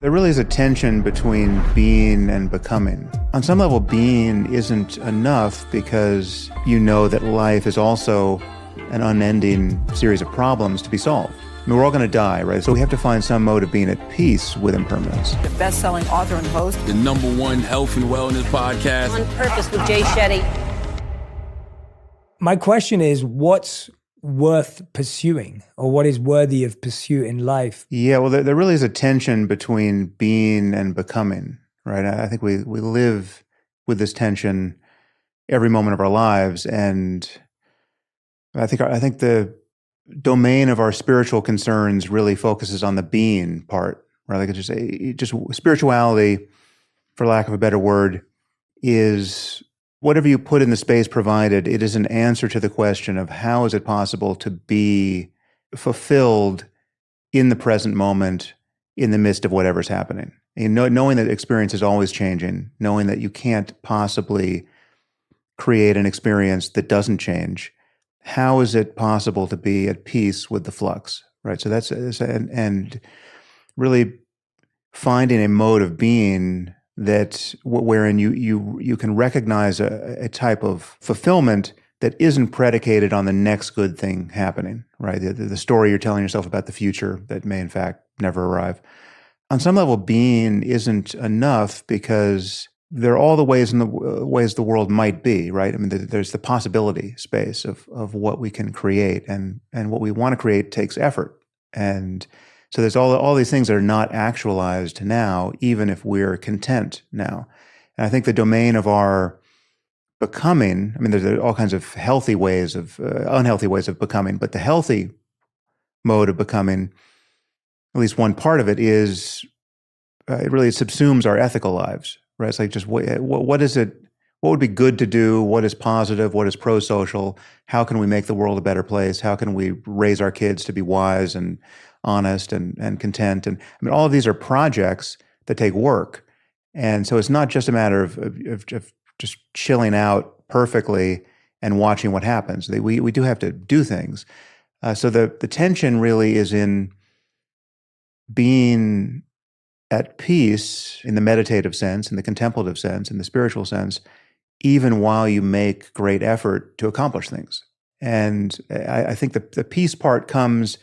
There really is a tension between being and becoming. On some level, being isn't enough because you know that life is also an unending series of problems to be solved. I mean, we're all going to die, right? So we have to find some mode of being at peace with impermanence. The best-selling author and host. The #1 health and wellness podcast. On Purpose with Shetty. My question is, what's worth pursuing, or what is worthy of pursuit in life? Yeah, well, there really is a tension between being and becoming, right? I think we live with this tension every moment of our lives, and I think the domain of our spiritual concerns really focuses on the being part, right? Like it's just spirituality, for lack of a better word, is whatever you put in the space provided. It is an answer to the question of how is it possible to be fulfilled in the present moment, in the midst of whatever's happening. And knowing that experience is always changing, knowing that you can't possibly create an experience that doesn't change. How is it possible to be at peace with the flux, right? So and really finding a mode of being that wherein you can recognize a type of fulfillment that isn't predicated on the next good thing happening, right? The story you're telling yourself about the future that may in fact never arrive. On some level, being isn't enough because there are all the ways the world might be, right? I mean, there's the possibility space of what we can create, and what we want to create takes effort. And so there's all these things that are not actualized now, even if we're content now. And I think the domain of our becoming, I mean, there's all kinds of healthy ways of, unhealthy ways of becoming, but the healthy mode of becoming, at least one part of it is, it really subsumes our ethical lives, right? It's like just what is it? What would be good to do? What is positive? What is pro-social? How can we make the world a better place? How can we raise our kids to be wise and honest and content? And I mean, all of these are projects that take work. And so it's not just a matter of just chilling out perfectly and watching what happens. We do have to do things. So the tension really is in being at peace in the meditative sense, in the contemplative sense, in the spiritual sense, even while you make great effort to accomplish things. And I think the peace part comes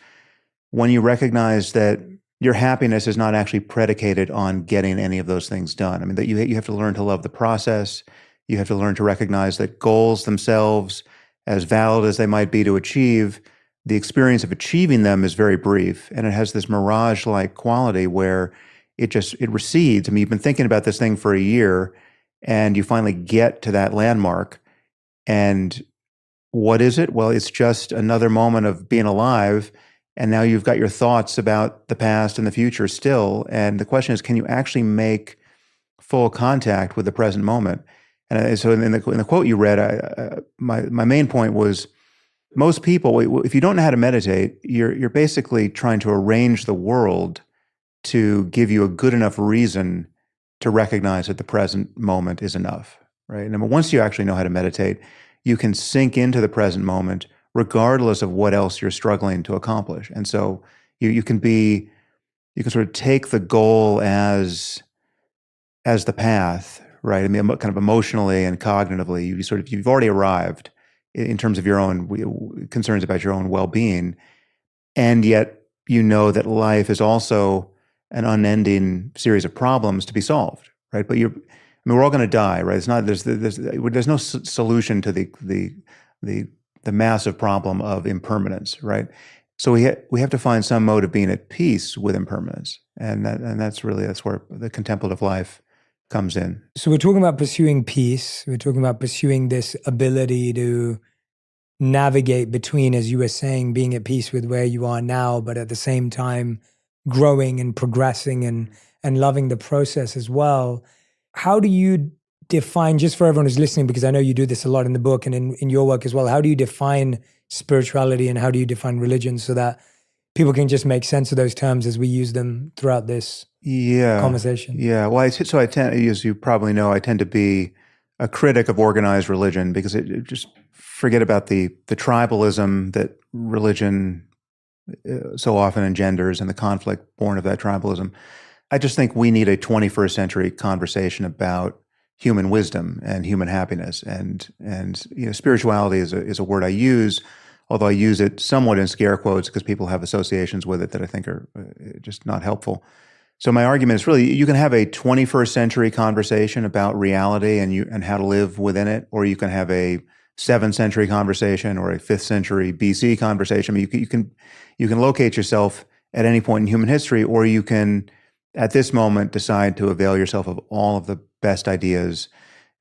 when you recognize that your happiness is not actually predicated on getting any of those things done. I mean, that you have to learn to love the process. You have to learn to recognize that goals themselves, as valid as they might be to achieve, the experience of achieving them is very brief, and it has this mirage-like quality where it recedes. I mean, you've been thinking about this thing for a year, and you finally get to that landmark, and what is it? Well, it's just another moment of being alive, and now you've got your thoughts about the past and the future still, and the question is, can you actually make full contact with the present moment? And so in the quote you read, my main point was, most people, if you don't know how to meditate, you're basically trying to arrange the world to give you a good enough reason to recognize that the present moment is enough, right? And once you actually know how to meditate, you can sink into the present moment regardless of what else you're struggling to accomplish. And so you can sort of take the goal as the path, right? I mean, kind of emotionally and cognitively, you've already arrived in terms of your own concerns about your own well-being, and yet you know that life is also an unending series of problems to be solved, right? But we're all going to die, right? It's not there's no solution to the massive problem of impermanence, right? So we have to find some mode of being at peace with impermanence, and that's where the contemplative life comes in. So we're talking about pursuing peace. We're talking about pursuing this ability to navigate between, as you were saying, being at peace with where you are now, but at the same time growing and progressing and loving the process as well. How do you define, just for everyone who's listening, because I know you do this a lot in the book and in your work as well, how do you define spirituality and how do you define religion so that people can just make sense of those terms as we use them throughout this conversation? Yeah. Well, I tend, as you probably know, I tend to be a critic of organized religion because it just forget about the tribalism that religion so often engenders and the conflict born of that tribalism. I just think we need a 21st century conversation about human wisdom and human happiness, and spirituality is a word I use, although I use it somewhat in scare quotes because people have associations with it that I think are just not helpful. So my argument is really you can have a 21st century conversation about reality and how to live within it, or you can have a 7th century conversation or a 5th century BC conversation. I mean, you can locate yourself at any point in human history, or you can, at this moment, decide to avail yourself of all of the best ideas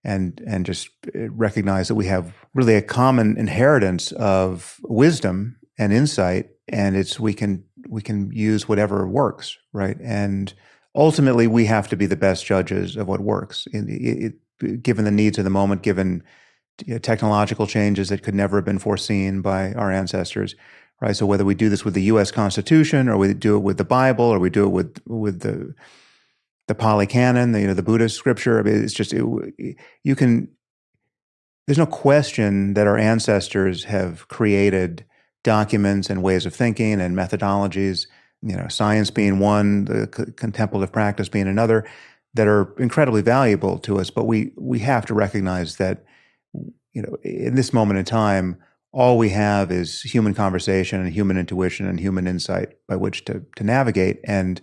and just recognize that we have really a common inheritance of wisdom and insight, and we can use whatever works, right? And ultimately, we have to be the best judges of what works, given the needs of the moment, given technological changes that could never have been foreseen by our ancestors, right? So whether we do this with the U.S. Constitution, or we do it with the Bible, or we do it with the Pali Canon, the Buddhist scripture, I mean, it's just you can. There's no question that our ancestors have created documents and ways of thinking and methodologies, science being one, the contemplative practice being another, that are incredibly valuable to us. But we have to recognize that, in this moment in time, all we have is human conversation and human intuition and human insight by which to navigate. And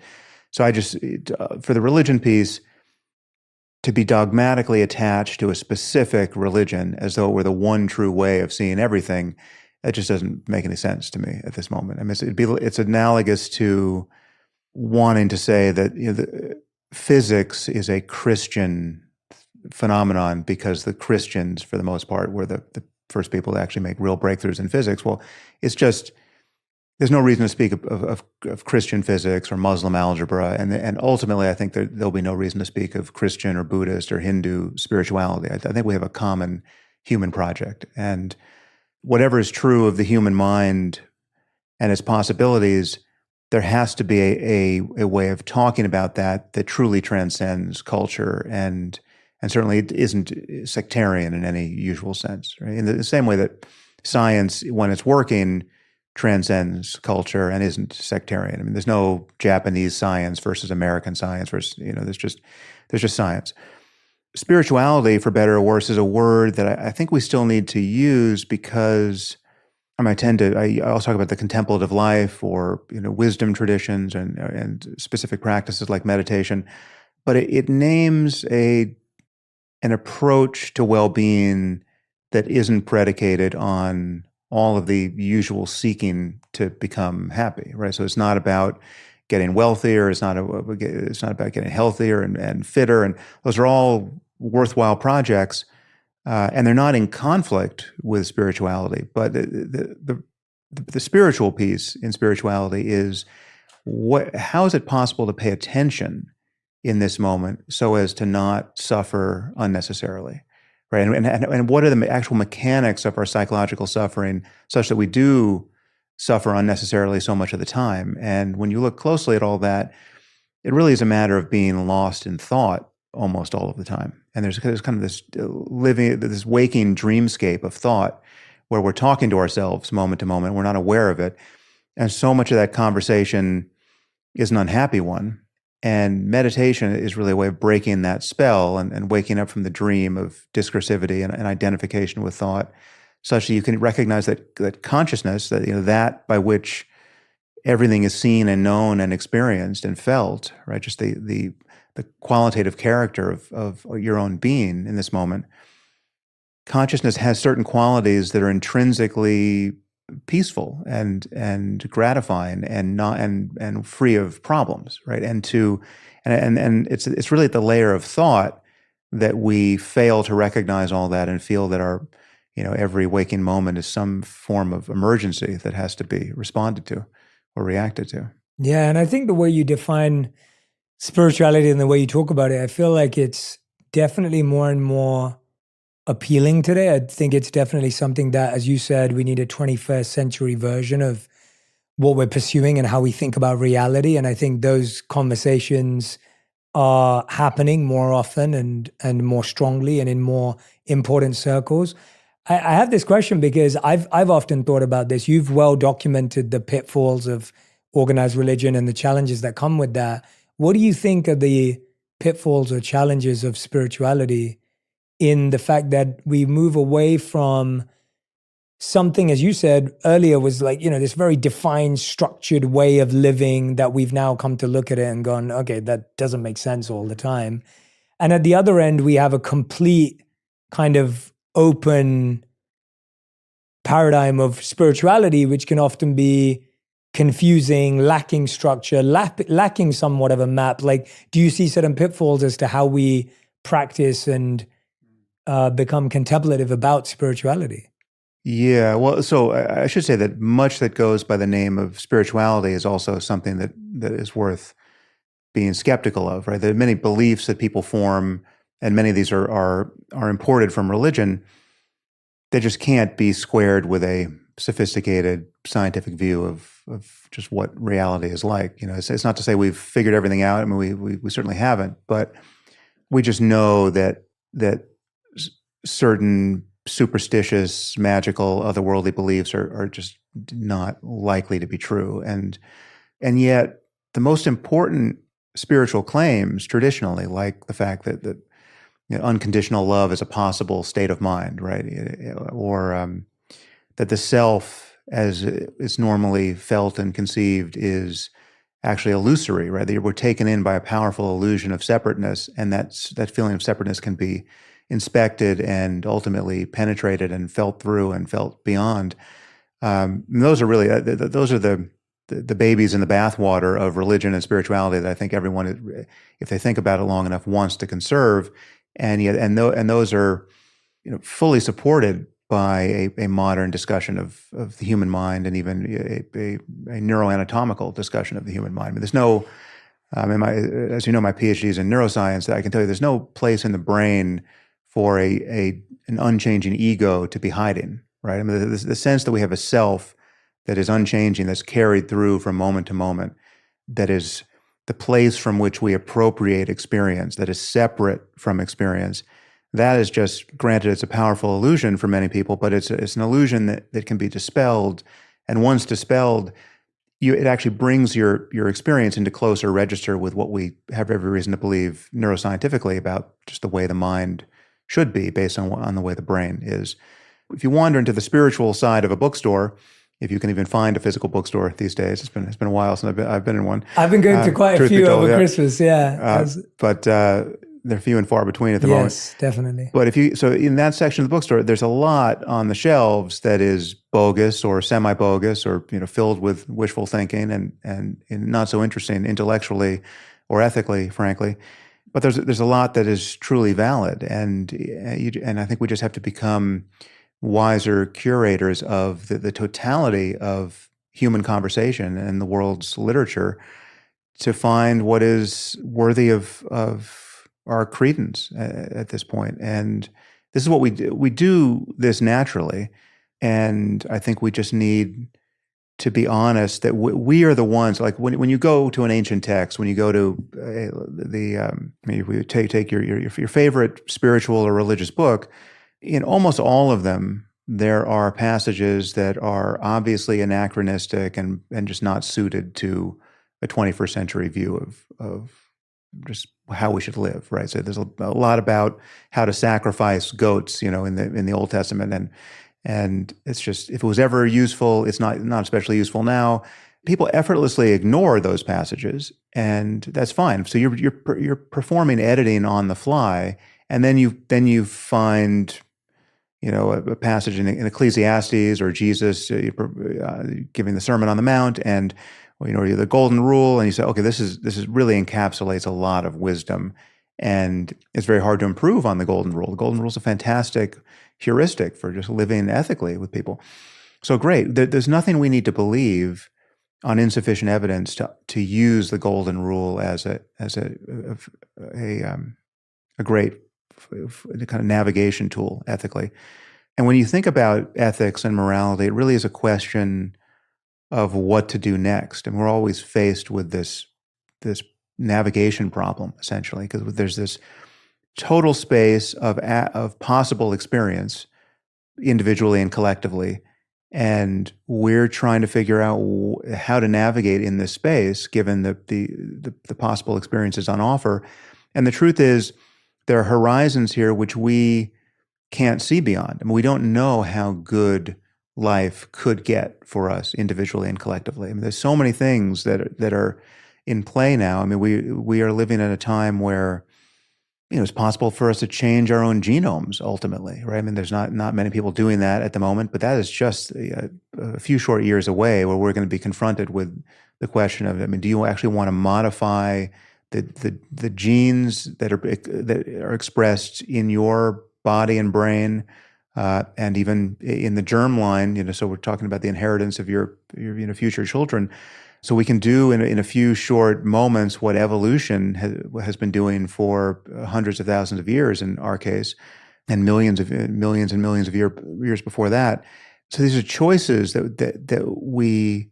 so I just, for the religion piece, to be dogmatically attached to a specific religion as though it were the one true way of seeing everything, that just doesn't make any sense to me at this moment. I mean, it's analogous to wanting to say that physics is a Christian phenomenon because the Christians, for the most part, were the first people to actually make real breakthroughs in physics. Well, it's just, there's no reason to speak of Christian physics or Muslim algebra, and ultimately, I think there'll be no reason to speak of Christian or Buddhist or Hindu spirituality. I think we have a common human project, and whatever is true of the human mind and its possibilities, there has to be a way of talking about that truly transcends culture and certainly isn't sectarian in any usual sense, right? In the same way that science, when it's working, transcends culture and isn't sectarian. I mean, there's no Japanese science versus American science versus, there's just science. Spirituality, for better or worse, is a word that I think we still need to use because I'll talk about the contemplative life or wisdom traditions and specific practices like meditation, but it names an approach to well-being that isn't predicated on all of the usual seeking to become happy, right? So it's not about getting wealthier. It's not about getting healthier and fitter. And those are all worthwhile projects, and they're not in conflict with spirituality. But the spiritual piece in spirituality is how is it possible to pay attention in this moment so as to not suffer unnecessarily, right? And what are the actual mechanics of our psychological suffering such that we do suffer unnecessarily so much of the time? And when you look closely at all that, it really is a matter of being lost in thought almost all of the time. And there's kind of this waking dreamscape of thought where we're talking to ourselves moment to moment. We're not aware of it. And so much of that conversation is an unhappy one. And meditation is really a way of breaking that spell and waking up from the dream of discursivity and identification with thought, such that you can recognize that consciousness, that by which everything is seen and known and experienced and felt, right? Just the qualitative character of your own being in this moment. Consciousness has certain qualities that are intrinsically peaceful and gratifying and free of problems, right? And it's really at the layer of thought that we fail to recognize all that and feel that our every waking moment is some form of emergency that has to be responded to or reacted to. Yeah, and I think the way you define spirituality and the way you talk about it, I feel like it's definitely more and more appealing today. I think it's definitely something that, as you said, we need a 21st century version of what we're pursuing and how we think about reality. And I think those conversations are happening more often and more strongly and in more important circles. I have this question because I've often thought about this. You've well documented the pitfalls of organized religion and the challenges that come with that. What do you think are the pitfalls or challenges of spirituality in the fact that we move away from something, as you said earlier, was like, this very defined, structured way of living that we've now come to look at it and gone, okay, that doesn't make sense all the time. And at the other end, we have a complete kind of open paradigm of spirituality, which can often be confusing, lacking structure, lacking somewhat of a map. Like, do you see certain pitfalls as to how we practice and become contemplative about spirituality? Yeah, well, so I should say that much that goes by the name of spirituality is also something that is worth being skeptical of, right? There are many beliefs that people form, and many of these are imported from religion. They just can't be squared with a sophisticated scientific view of just what reality is like. It's not to say we've figured everything out. I mean, we certainly haven't, but we just know that certain superstitious, magical, otherworldly beliefs are just not likely to be true. And yet the most important spiritual claims traditionally, like the fact that unconditional love is a possible state of mind, right? Or that the self, as it's normally felt and conceived, is actually illusory, right? That we're taken in by a powerful illusion of separateness, and that feeling of separateness can be inspected and ultimately penetrated and felt through and felt beyond. Those are really those are the babies in the bathwater of religion and spirituality that I think everyone, if they think about it long enough, wants to conserve, and those are fully supported by a modern discussion of the human mind, and even a neuroanatomical discussion of the human mind. I mean, there's no, as you know, my PhD is in neuroscience. That I can tell you, there's no place in the brain for an unchanging ego to be hiding, right? I mean, the sense that we have a self that is unchanging, that's carried through from moment to moment, that is the place from which we appropriate experience, that is separate from experience. That is just, granted, it's a powerful illusion for many people, but it's an illusion that can be dispelled. And once dispelled, it actually brings your experience into closer register with what we have every reason to believe neuroscientifically about just the way the mind should be, based on the way the brain is. If you wander into the spiritual side of a bookstore, if you can even find a physical bookstore these days, it's been a while since I've been in one. I've been going to quite a few over Christmas, yeah. But they're few and far between at the moment. Yes, definitely. But so in that section of the bookstore, there's a lot on the shelves that is bogus or semi-bogus, or filled with wishful thinking and not so interesting intellectually or ethically, frankly. But there's a lot that is truly valid, and I think we just have to become wiser curators of the totality of human conversation and the world's literature to find what is worthy of our credence at this point. And this is what we do. We do this naturally, and I think we just need to be honest that we are the ones. Like when you go to an ancient text, when you go to you take your favorite spiritual or religious book, in almost all of them, there are passages that are obviously anachronistic and just not suited to a 21st century view of just how we should live, right? So there's a lot about how to sacrifice goats, in the Old Testament, and it's just, if it was ever useful, it's not especially useful now. People effortlessly ignore those passages, and that's fine. So you're performing editing on the fly, and then you find a passage in Ecclesiastes or Jesus giving the Sermon on the Mount, and the Golden Rule, and you say, okay, this is really encapsulates a lot of wisdom, and it's very hard to improve on the Golden Rule. The Golden Rule is a fantastic heuristic for just living ethically with people. So great. There's nothing we need to believe on insufficient evidence to use the Golden Rule as a great kind of navigation tool ethically. And when you think about ethics and morality, it really is a question of what to do next. And we're always faced with this navigation problem, essentially, because there's this total space of possible experience, individually and collectively, And we're trying to figure out how to navigate in this space, given the possible experiences on offer. And the truth is, there are horizons here which we can't see beyond. I mean, we don't know how good life could get for us individually and collectively. I mean, there's so many things that are in play now. I mean, we are living at a time where it's possible for us to change our own genomes ultimately, right? I mean, there's not many people doing that at the moment, but that is just a few short years away, where we're going to be confronted with the question of, I mean, do you actually want to modify the genes that are expressed in your body and brain, and even in the germline? So we're talking about the inheritance of your future children. So we can do in a few short moments what evolution has been doing for hundreds of thousands of years in our case, and millions and millions of years before that. So these are choices that we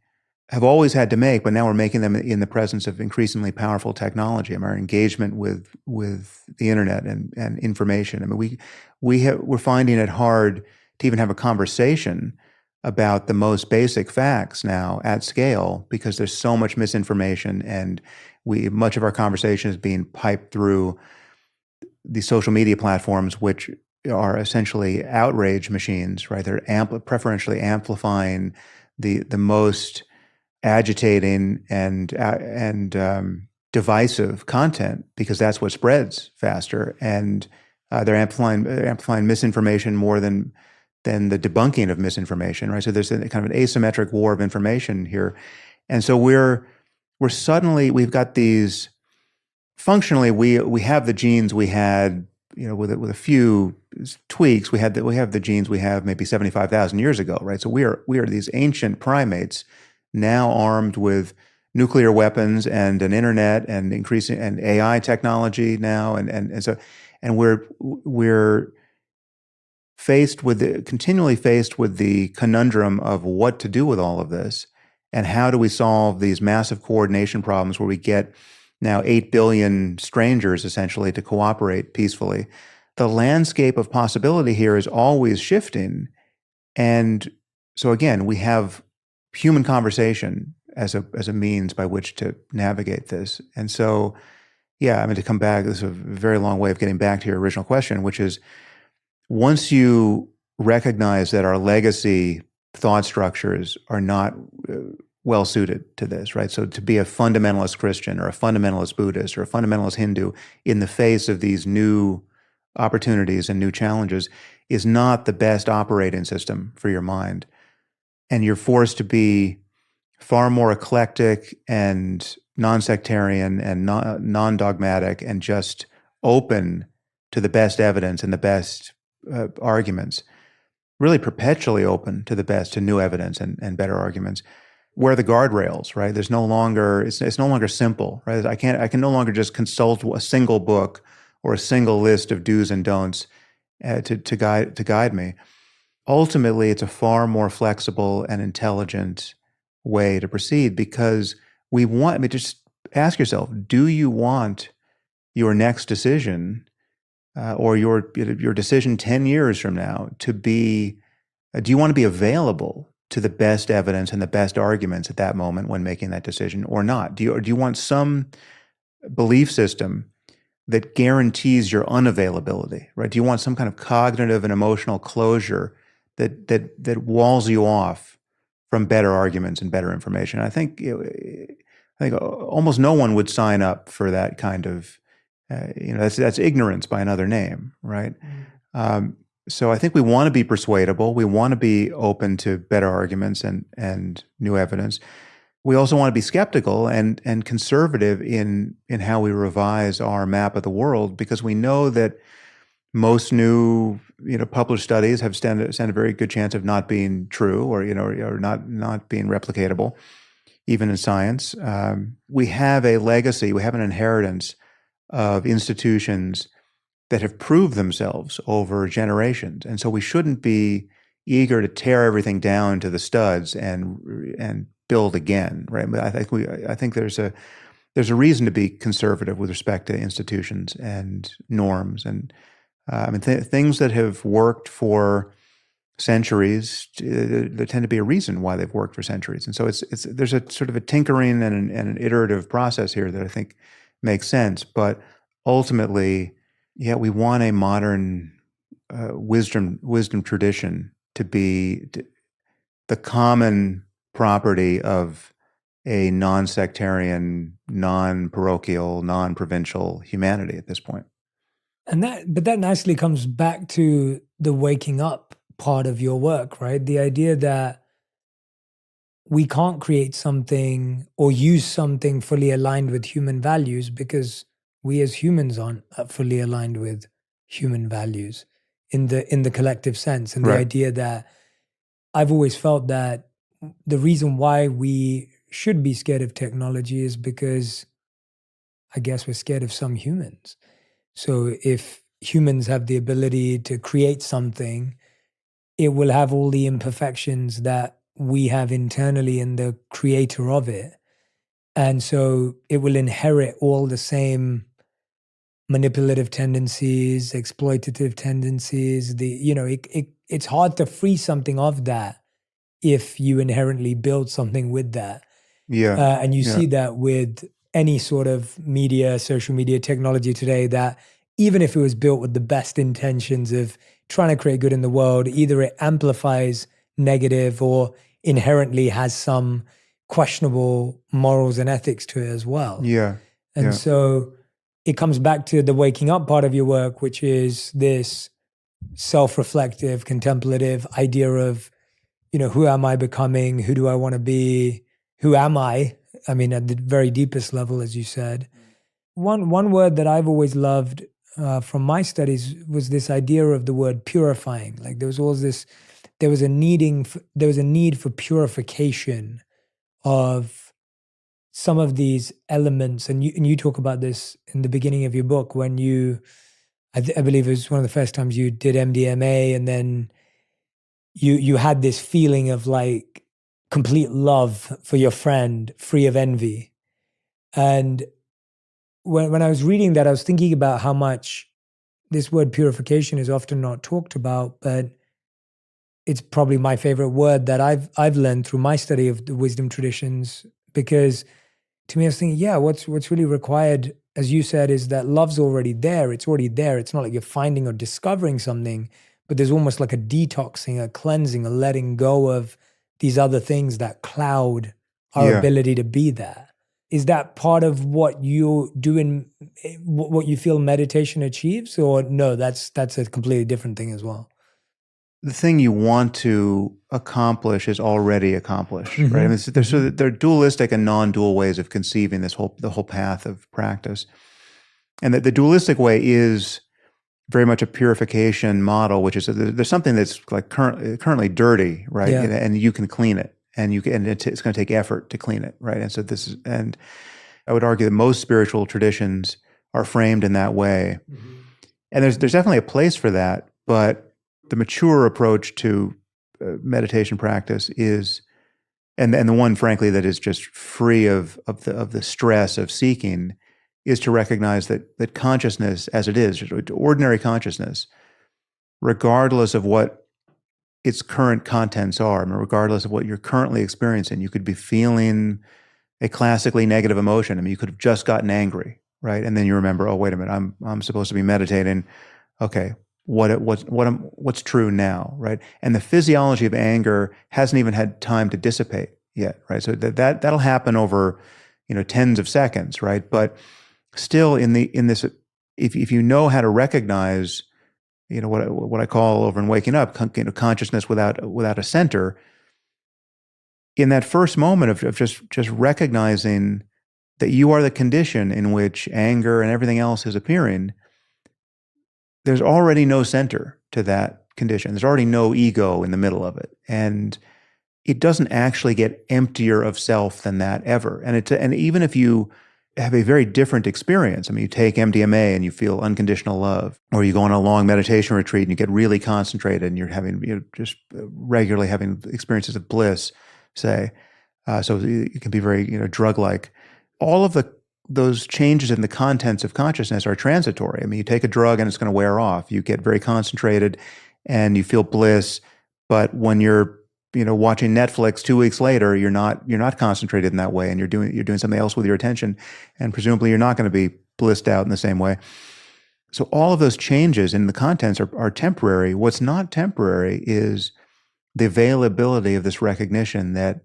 have always had to make, but now we're making them in the presence of increasingly powerful technology. I mean, our engagement with the internet and information. I mean, we're finding it hard to even have a conversation about the most basic facts now at scale, because there's so much misinformation, and much of our conversation is being piped through these social media platforms, which are essentially outrage machines, right? They're preferentially amplifying the most agitating and divisive content, because that's what spreads faster, and they're amplifying misinformation more than the debunking of misinformation, right? So there's a kind of an asymmetric war of information here, and so we've got these. Functionally, we have the genes we had, with a few tweaks. We have the genes we have maybe 75,000 years ago, right? So we are these ancient primates now armed with nuclear weapons and an internet and increasing and AI technology now, and we're continually faced with the conundrum of what to do with all of this, and how do we solve these massive coordination problems where we get now 8 billion strangers essentially to cooperate peacefully. The landscape of possibility here is always shifting, and so again, we have human conversation as a means by which to navigate this. And so, yeah, I mean, to come back, this is a very long way of getting back to your original question, which is, once you recognize that our legacy thought structures are not well suited to this, right? So to be a fundamentalist Christian or a fundamentalist Buddhist or a fundamentalist Hindu in the face of these new opportunities and new challenges is not the best operating system for your mind. And you're forced to be far more eclectic and non-sectarian and non-dogmatic and just open to the best evidence and the best arguments, really perpetually open to new evidence and better arguments. Where are the guardrails, right? It's no longer simple, right? I can no longer just consult a single book or a single list of do's and don'ts to guide me. Ultimately, it's a far more flexible and intelligent way to proceed, because just ask yourself, do you want your next decision or your decision 10 years from now to be, do you want to be available to the best evidence and the best arguments at that moment when making that decision, or not? Do you want some belief system that guarantees your unavailability, right? Do you want some kind of cognitive and emotional closure that walls you off from better arguments and better information? I think almost no one would sign up for that kind of, that's ignorance by another name, right? So I think we want to be persuadable. We want to be open to better arguments and new evidence. We also want to be skeptical and conservative in how we revise our map of the world, because we know that most new published studies have stand a very good chance of not being true, or not being replicatable, even in science. We have a legacy, we have an inheritance of institutions that have proved themselves over generations, and so we shouldn't be eager to tear everything down to the studs and build again, right? But I think there's a reason to be conservative with respect to institutions and norms, and things that have worked for centuries, there tend to be a reason why they've worked for centuries. And so there's a sort of a tinkering and an iterative process here that I think makes sense. But ultimately, yeah, we want a modern wisdom tradition to be the common property of a non-sectarian, non-parochial, non-provincial humanity at this point. But that nicely comes back to the waking up part of your work, right? The idea that we can't create something or use something fully aligned with human values because we as humans aren't fully aligned with human values in the collective sense. And the Right. idea that I've always felt that the reason why we should be scared of technology is because I guess we're scared of some humans. So if humans have the ability to create something, it will have all the imperfections that we have internally in the creator of it. And so it will inherit all the same manipulative tendencies, exploitative tendencies. It's hard to free something of that if you inherently build something with that. Yeah. And you Yeah. see that with any sort of media, social media technology today, that even if it was built with the best intentions of trying to create good in the world, either it amplifies negative or inherently has some questionable morals and ethics to it as well. Yeah. And Yeah. so it comes back to the waking up part of your work, which is this self-reflective, contemplative idea of, who am I becoming? Who do I want to be? Who am I? I mean, at the very deepest level, as you said. One word that I've always loved from my studies was this idea of the word purifying. Like there was a need for purification of some of these elements, and you talk about this in the beginning of your book when I believe it was one of the first times you did MDMA, and then you had this feeling of like complete love for your friend, free of envy. And when I was reading that, I was thinking about how much this word purification is often not talked about, but it's probably my favorite word that I've learned through my study of the wisdom traditions. Because to me, I was thinking, yeah, what's really required, as you said, is that love's already there. It's already there. It's not like you're finding or discovering something, but there's almost like a detoxing, a cleansing, a letting go of these other things that cloud our Yeah. ability to be that. Is that part of what you do in what you feel meditation achieves, or no? That's a completely different thing as well. The thing you want to accomplish is already accomplished, Mhm. right? I mean, they're dualistic and non-dual ways of conceiving the whole path of practice, and the dualistic way is very much a purification model, which is there's something that's like currently dirty, right? Yeah. And you can clean it, and it's going to take effort to clean it, right? And so and I would argue that most spiritual traditions are framed in that way, and there's definitely a place for that, but the mature approach to meditation practice is, and the one, frankly, that is just free of the stress of seeking, is to recognize that consciousness, as it is, ordinary consciousness, regardless of what its current contents are, I mean, regardless of what you're currently experiencing, you could be feeling a classically negative emotion. I mean, you could have just gotten angry, right? And then you remember, oh, wait a minute, I'm supposed to be meditating. Okay, what's true now, right? And the physiology of anger hasn't even had time to dissipate yet, right? So that'll happen over, tens of seconds, right? But still, in this, if you know how to recognize, what I call over in Waking Up, consciousness without a center, in that first moment of just recognizing that you are the condition in which anger and everything else is appearing, there's already no center to that condition. There's already no ego in the middle of it. And it doesn't actually get emptier of self than that ever. And even if you have a very different experience, I mean, you take MDMA and you feel unconditional love, or you go on a long meditation retreat and you get really concentrated and you're having, just regularly having experiences of bliss, say. So it can be very, drug-like. All of those changes in the contents of consciousness are transitory. I mean, you take a drug and it's going to wear off. You get very concentrated and you feel bliss, But when you're watching Netflix 2 weeks later, you're not concentrated in that way, and you're doing something else with your attention, and presumably you're not going to be blissed out in the same way. So all of those changes in the contents are temporary. What's not temporary is the availability of this recognition that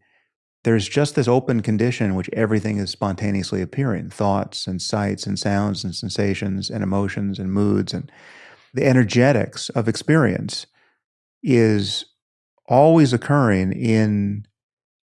there's just this open condition in which everything is spontaneously appearing: thoughts and sights and sounds and sensations and emotions and moods, and the energetics of experience is always occurring in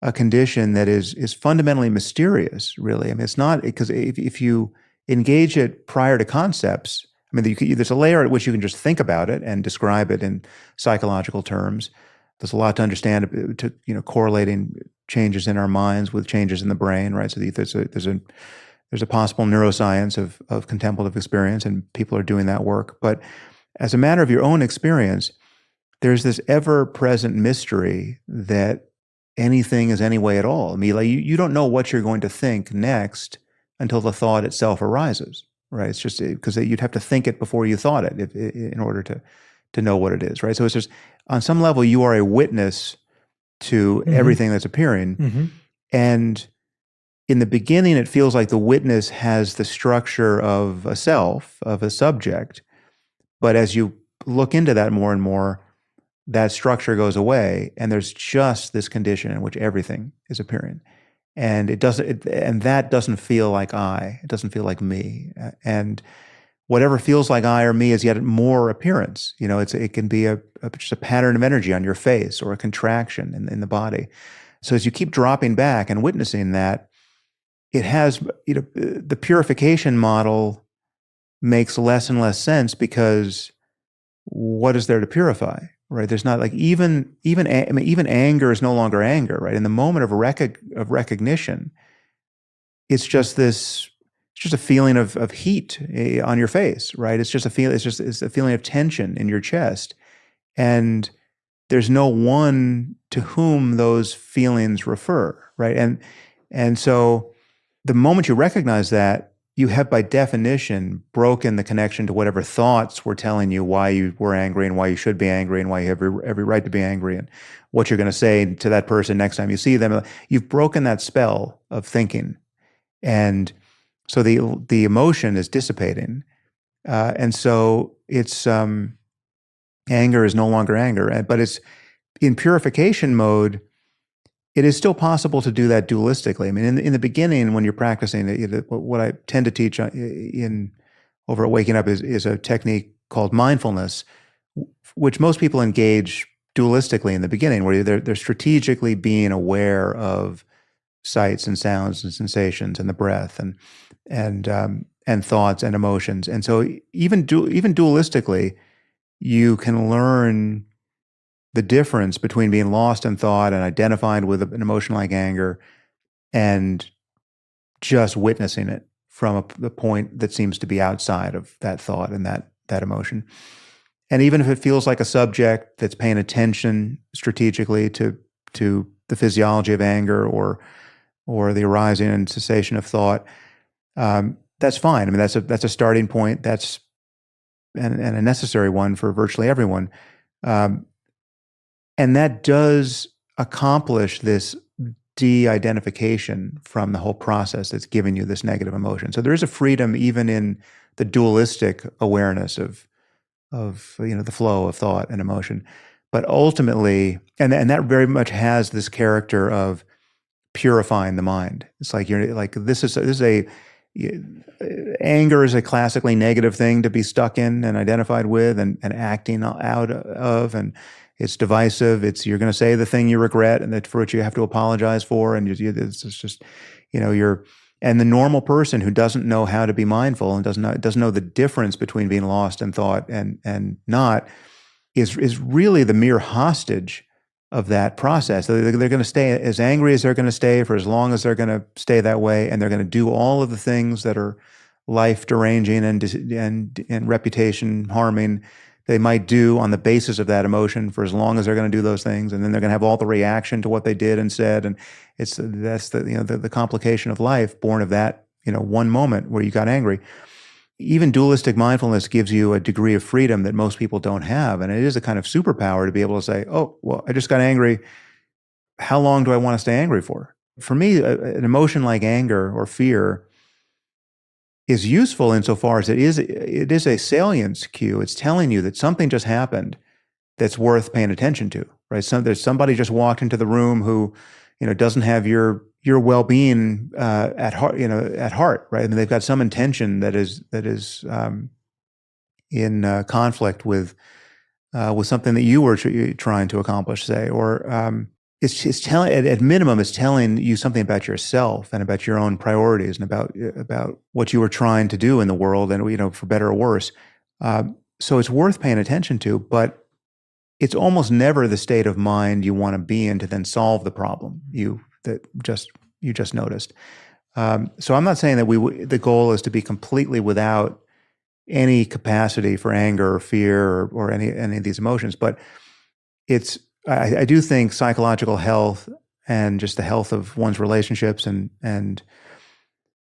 a condition that is fundamentally mysterious, really. I mean, it's not, because if you engage it prior to concepts, I mean, there's a layer at which you can just think about it and describe it in psychological terms. There's a lot to understand, correlating changes in our minds with changes in the brain, right? So there's a possible neuroscience of contemplative experience, and people are doing that work. But as a matter of your own experience, there's this ever-present mystery that anything is any way at all. I mean, like you don't know what you're going to think next until the thought itself arises, right? It's just because you'd have to think it before you thought it in order to know what it is, right? So it's just, on some level, you are a witness to everything that's appearing. And in the beginning, it feels like the witness has the structure of a self, of a subject. But as you look into that more and more, that structure goes away, and there's just this condition in which everything is appearing. And that doesn't feel like I. It doesn't feel like me. And whatever feels like I or me is yet more appearance. It can be just a pattern of energy on your face, or a contraction in the body. So as you keep dropping back and witnessing that, it has, the purification model makes less and less sense, because what is there to purify, right? There's not, like, even anger is no longer anger, right? In the moment of recognition, it's just a feeling of heat on your face, right? It's a feeling of tension in your chest, and there's no one to whom those feelings refer, right? And so the moment you recognize that, you have, by definition, broken the connection to whatever thoughts were telling you why you were angry, and why you should be angry, and why you have every right to be angry, and what you're going to say to that person next time you see them. You've broken that spell of thinking, and so the emotion is dissipating, and so it's anger is no longer anger. But it's in purification mode. It is still possible to do that dualistically. I mean, in the beginning, when you're practicing, what I tend to teach over at Waking Up is a technique called mindfulness, which most people engage dualistically in the beginning, where they're strategically being aware of sights and sounds and sensations and the breath and thoughts and emotions. And so even dualistically, you can learn the difference between being lost in thought and identified with an emotion like anger, and just witnessing it from the point that seems to be outside of that thought and that emotion. And even if it feels like a subject that's paying attention strategically to the physiology of anger or the arising and cessation of thought, that's fine. I mean, that's a starting point. That's and a necessary one for virtually everyone. And that does accomplish this de-identification from the whole process that's giving you this negative emotion. So there is a freedom even in the dualistic awareness of the flow of thought and emotion. But ultimately, and that very much has this character of purifying the mind. It's like anger is a classically negative thing to be stuck in and identified with and acting out of, and it's divisive. You're going to say the thing you regret and that for which you have to apologize for, and it's just and the normal person who doesn't know how to be mindful and doesn't know the difference between being lost in thought and not is really the mere hostage of that process. They're going to stay as angry as they're going to stay for as long as they're going to stay that way, and they're going to do all of the things that are life deranging and reputation harming they might do on the basis of that emotion for as long as they're going to do those things, and then they're going to have all the reaction to what they did and said, and that's the complication of life born of that one moment where you got angry. even dualistic mindfulness gives you a degree of freedom that most people don't have. And it is a kind of superpower to be able to say, oh, well, I just got angry. How long do I want to stay angry for? For me, an emotion like anger or fear is useful insofar as it is a salience cue. It's telling you that something just happened that's worth paying attention to, right? There's somebody just walked into the room who, doesn't have your well-being at heart, at heart, right? I mean, they've got some intention that is in conflict with something that you were trying to accomplish, say, or it's telling, at minimum, it's telling you something about yourself and about your own priorities and about what you were trying to do in the world, and for better or worse. So it's worth paying attention to, but it's almost never the state of mind you want to be in to then solve the problem you just noticed. So I'm not saying that the goal is to be completely without any capacity for anger or fear or any of these emotions, but I do think psychological health and just the health of one's relationships and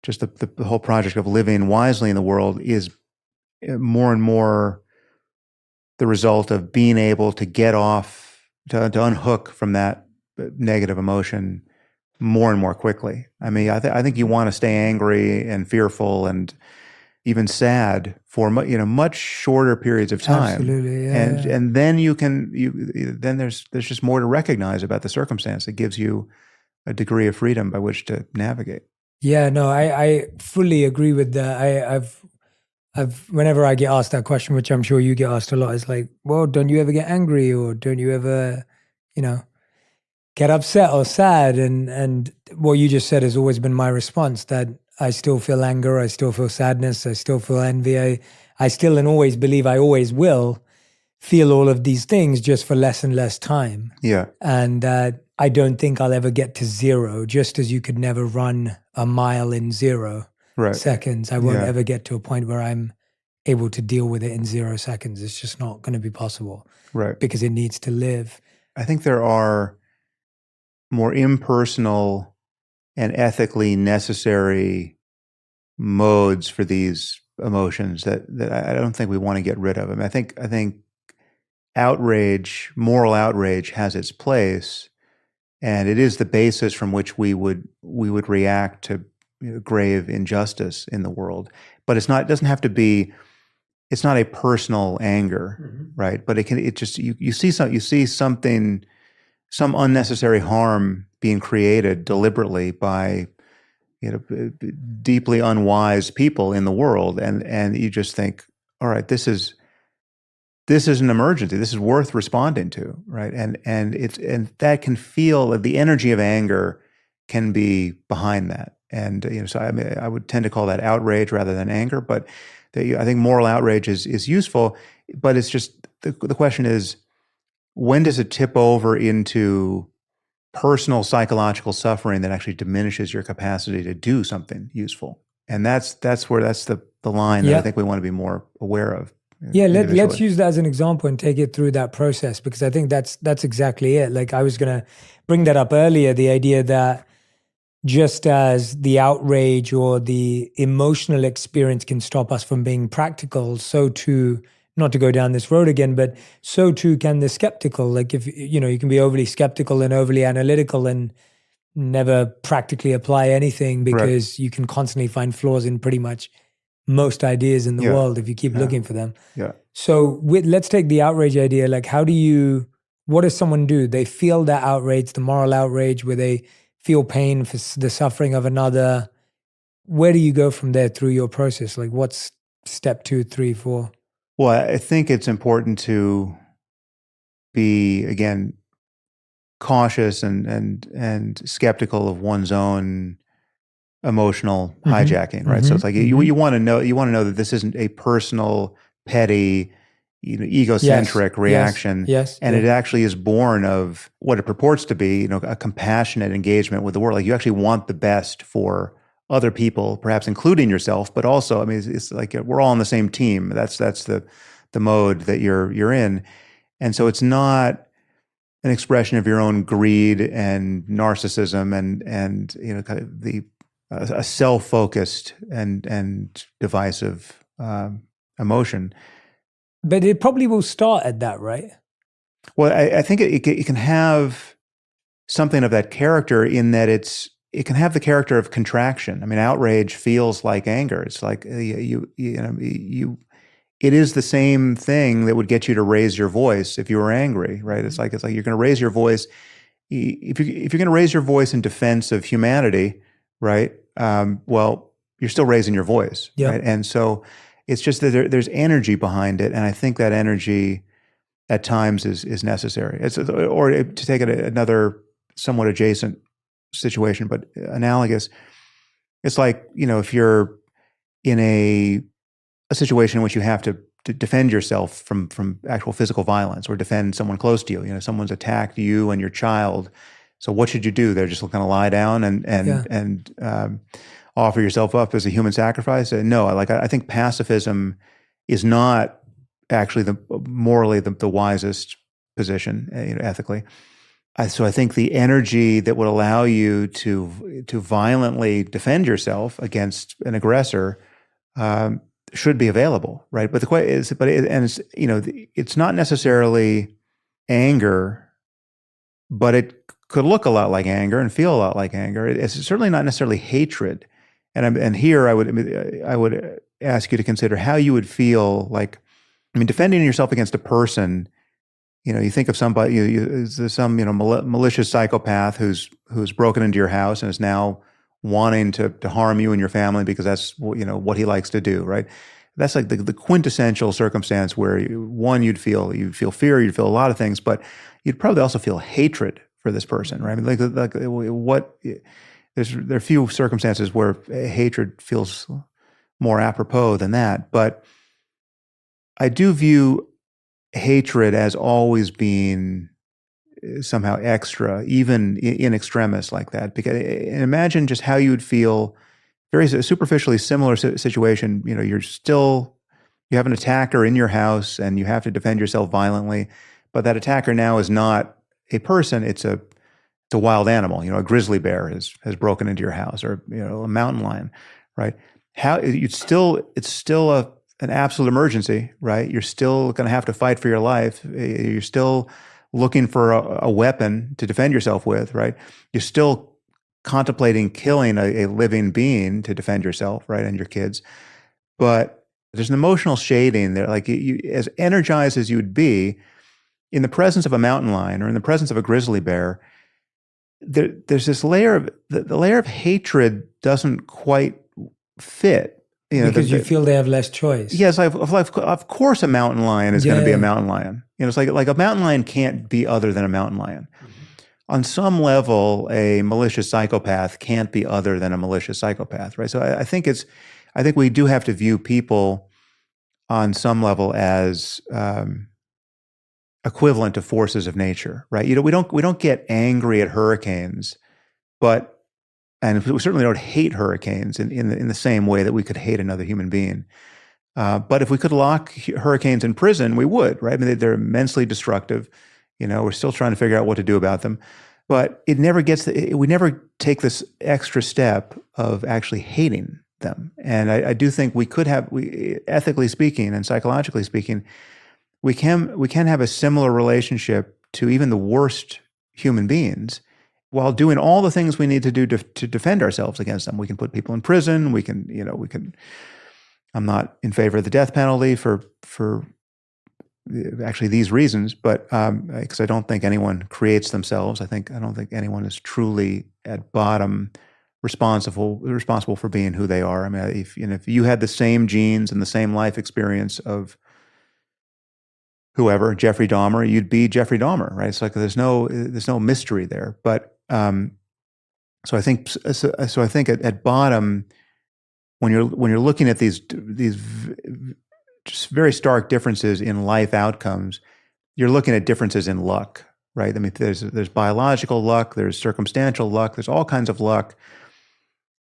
just the whole project of living wisely in the world is more and more the result of being able to get off, to unhook from that negative emotion more and more quickly. I mean, I think you want to stay angry and fearful and even sad for much shorter periods of time. Absolutely, yeah. And then then there's just more to recognize about the circumstance. It gives you a degree of freedom by which to navigate. Yeah, no, I fully agree with that. I've whenever I get asked that question, which I'm sure you get asked a lot, it's like, well, don't you ever get angry, or don't you ever, get upset or sad? And what you just said has always been my response, that I still feel anger, I still feel sadness, I still feel envy. I still and always believe I always will feel all of these things, just for less and less time. Yeah. And I don't think I'll ever get to zero, just as you could never run a mile in 0 seconds. I won't ever get to a point where I'm able to deal with it in 0 seconds. It's just not going to be possible. Right. Because it needs to live. I think there are more impersonal and ethically necessary modes for these emotions that I don't think we want to get rid of. I mean, I think outrage, moral outrage, has its place, and it is the basis from which we would react to grave injustice in the world. But it's not. It doesn't have to be. It's not a personal anger, right? But you see something, some unnecessary harm being created deliberately by deeply unwise people in the world, and you just think, all right, this is an emergency. This is worth responding to, right? And that can feel, the energy of anger can be behind that, and so I would tend to call that outrage rather than anger. But I think moral outrage is useful, but it's just the question is, when does it tip over into personal psychological suffering that actually diminishes your capacity to do something useful? And that's the line that I think we want to be more aware of. Yeah, let's use that as an example and take it through that process, because I think that's exactly it. Like, I was going to bring that up earlier, the idea that just as the outrage or the emotional experience can stop us from being practical, so too, not to go down this road again, but so too can the skeptical. Like, if you can be overly skeptical and overly analytical and never practically apply anything, because you can constantly find flaws in pretty much most ideas in the world if you keep looking for them. Yeah. So let's take the outrage idea. Like, what does someone do? They feel that outrage, the moral outrage, where they feel pain for the suffering of another. Where do you go from there through your process? Like, what's step 2, 3, 4? Well, I think it's important to be, again, cautious and skeptical of one's own emotional hijacking, right? So it's like you want to know that this isn't a personal, petty, egocentric reaction, and it actually is born of what it purports to be, a compassionate engagement with the world. Like, you actually want the best for other people, perhaps including yourself, but also, I mean, it's like we're all on the same team. That's the mode that you're in, and so it's not an expression of your own greed and narcissism and kind of a self-focused and divisive emotion. But it probably will start at that, right? Well, I think it can have something of that character in that it can have the character of contraction. I mean, outrage feels like anger. It's like it is the same thing that would get you to raise your voice if you were angry, right? It's like you're going to raise your voice. If you're going to raise your voice in defense of humanity, right? Well, you're still raising your voice, Yeah. right? And so it's just that there's energy behind it, and I think that energy at times is necessary. Or to take it another somewhat adjacent situation, but analogous. It's like, if you're in a situation in which you have to defend yourself from actual physical violence or defend someone close to you. Someone's attacked you and your child. So what should you do? They're just going to lie down and offer yourself up as a human sacrifice? No, I think pacifism is not actually morally the wisest position, ethically. So I think the energy that would allow you to violently defend yourself against an aggressor should be available, right? But the question is, it's not necessarily anger, but it could look a lot like anger and feel a lot like anger. It's certainly not necessarily hatred. And here I would ask you to consider how you would feel like, defending yourself against a person. You think of somebody, some malicious psychopath who's broken into your house and is now wanting to harm you and your family because that's what he likes to do, right? That's like the quintessential circumstance where you'd feel fear, you'd feel a lot of things, but you'd probably also feel hatred for this person, right? There are few circumstances where hatred feels more apropos than that, but I do view hatred as always being somehow extra, even in extremis like that. Because imagine just how you would feel, very superficially similar situation. You have an attacker in your house and you have to defend yourself violently, but that attacker now is not a person; it's a wild animal. A grizzly bear has broken into your house, or a mountain lion, right? It's still an absolute emergency, right? You're still going to have to fight for your life. You're still looking for a weapon to defend yourself with, right? You're still contemplating killing a living being to defend yourself, right, and your kids. But there's an emotional shading there. Like as energized as you would be in the presence of a mountain lion or in the presence of a grizzly bear, there's this layer of the layer of hatred doesn't quite fit. Because you feel they have less choice. Yes, of course a mountain lion is going to be a mountain lion. It's like a mountain lion can't be other than a mountain lion. Mm-hmm. On some level, a malicious psychopath can't be other than a malicious psychopath, right? So I think we do have to view people on some level as equivalent to forces of nature, right? We don't get angry at hurricanes, and we certainly don't hate hurricanes in the same way that we could hate another human being. But if we could lock hurricanes in prison, we would, right? They're immensely destructive. We're still trying to figure out what to do about them. But we never take this extra step of actually hating them. And I do think we could have, ethically speaking and psychologically speaking, we can have a similar relationship to even the worst human beings, while doing all the things we need to do to defend ourselves against them. We can put people in prison. We can. I'm not in favor of the death penalty for actually these reasons, but because I don't think anyone creates themselves. I don't think anyone is truly at bottom responsible for being who they are. If you had the same genes and the same life experience of whoever, Jeffrey Dahmer, you'd be Jeffrey Dahmer, right? It's like there's no mystery there. But so I think at bottom, when you're looking at these just very stark differences in life outcomes, you're looking at differences in luck, right? There's biological luck, there's circumstantial luck, there's all kinds of luck,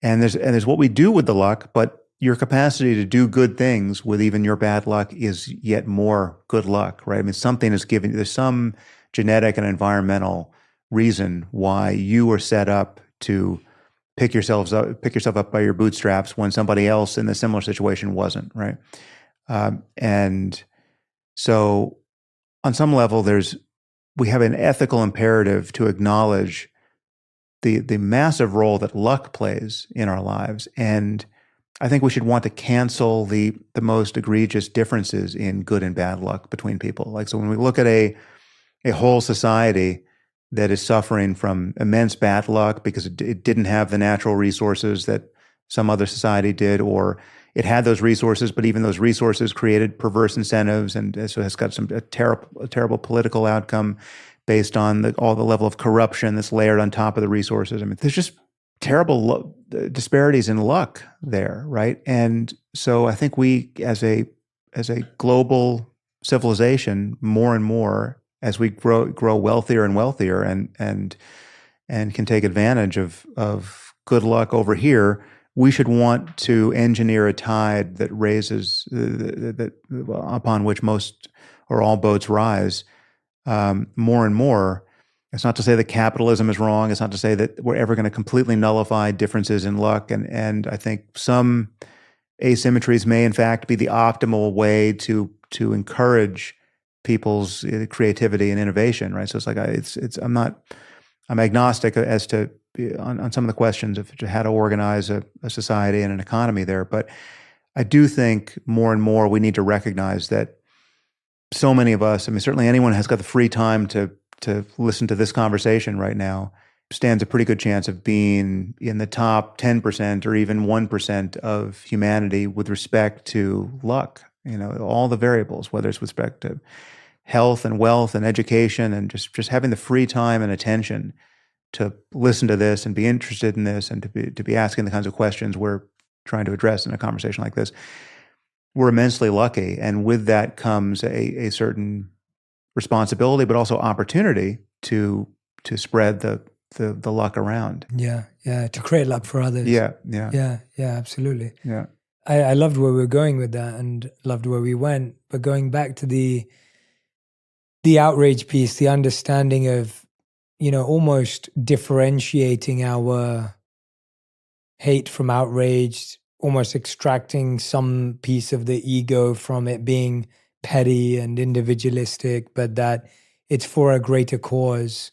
and there's what we do with the luck, but your capacity to do good things with even your bad luck is yet more good luck, right? Something is given. There's some genetic and environmental reason why you were set up to pick yourself up by your bootstraps when somebody else in a similar situation wasn't, right? And so on some level, we have an ethical imperative to acknowledge the massive role that luck plays in our lives. And I think we should want to cancel the most egregious differences in good and bad luck between people. Like, so when we look at a whole society that is suffering from immense bad luck because it didn't have the natural resources that some other society did, or it had those resources, but even those resources created perverse incentives, and so it's got a terrible political outcome based on all the level of corruption that's layered on top of the resources. I mean, there's just terrible disparities in luck there, right? And so I think we, as a global civilization, more and more, as we grow wealthier and wealthier, and can take advantage of good luck over here, we should want to engineer a tide that raises upon which most or all boats rise more and more. It's not to say that capitalism is wrong. It's not to say that we're ever going to completely nullify differences in luck. And I think some asymmetries may, in fact, be the optimal way to encourage people's creativity and innovation, right? So it's like I'm agnostic as to on some of the questions of how to organize a society and an economy there. But I do think more and more we need to recognize that so many of us, I mean, certainly anyone has got the free time to listen to this conversation right now, stands a pretty good chance of being in the top 10% or even 1% of humanity with respect to luck. You know, all the variables, whether it's with respect to health and wealth and education, and just having the free time and attention to listen to this and be interested in this, and to be asking the kinds of questions we're trying to address in a conversation like this. We're immensely lucky, and with that comes a certain responsibility, but also opportunity to spread the luck around. Yeah, to create luck for others. Yeah, absolutely. Yeah, I loved where we were going with that, and loved where we went. But going back to the outrage piece, the understanding of, almost differentiating our hate from outrage, almost extracting some piece of the ego from it being petty and individualistic, but that it's for a greater cause.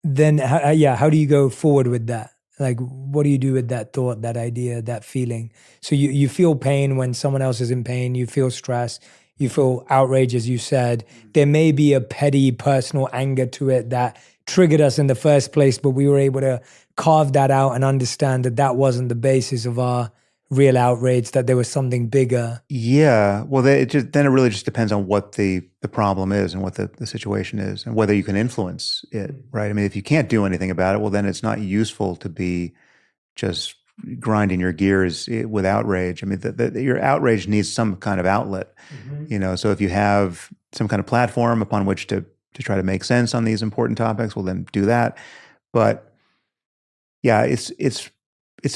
Then, how do you go forward with that? Like, what do you do with that thought, that idea, that feeling? So you feel pain when someone else is in pain, you feel stress, you feel outrage, as you said. There may be a petty personal anger to it that triggered us in the first place, but we were able to carve that out and understand that that wasn't the basis of our real outrage, that there was something bigger. Yeah. Well, then it really just depends on what the problem is and what the situation is, and whether you can influence it, right? I mean, if you can't do anything about it, well, then it's not useful to be just grinding your gears with outrage. I mean, your outrage needs some kind of outlet, so if you have some kind of platform upon which to try to make sense on these important topics, well, then do that. But yeah, it's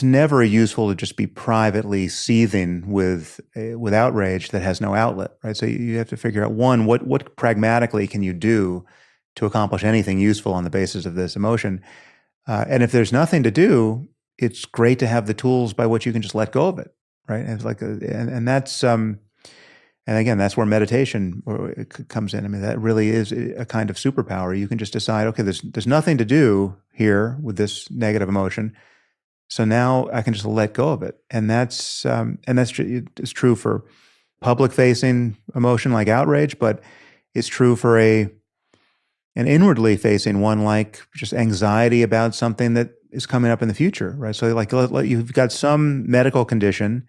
never useful to just be privately seething with outrage that has no outlet, right? So you have to figure out, one, what pragmatically can you do to accomplish anything useful on the basis of this emotion? And if there's nothing to do, it's great to have the tools by which you can just let go of it, right? And it's like, and that's and again, that's where meditation comes in. I mean, that really is a kind of superpower. You can just decide, okay, there's nothing to do here with this negative emotion. So now I can just let go of it, and that's it's true for public-facing emotion like outrage, but it's true for an inwardly facing one like just anxiety about something that is coming up in the future, right? So like you've got some medical condition,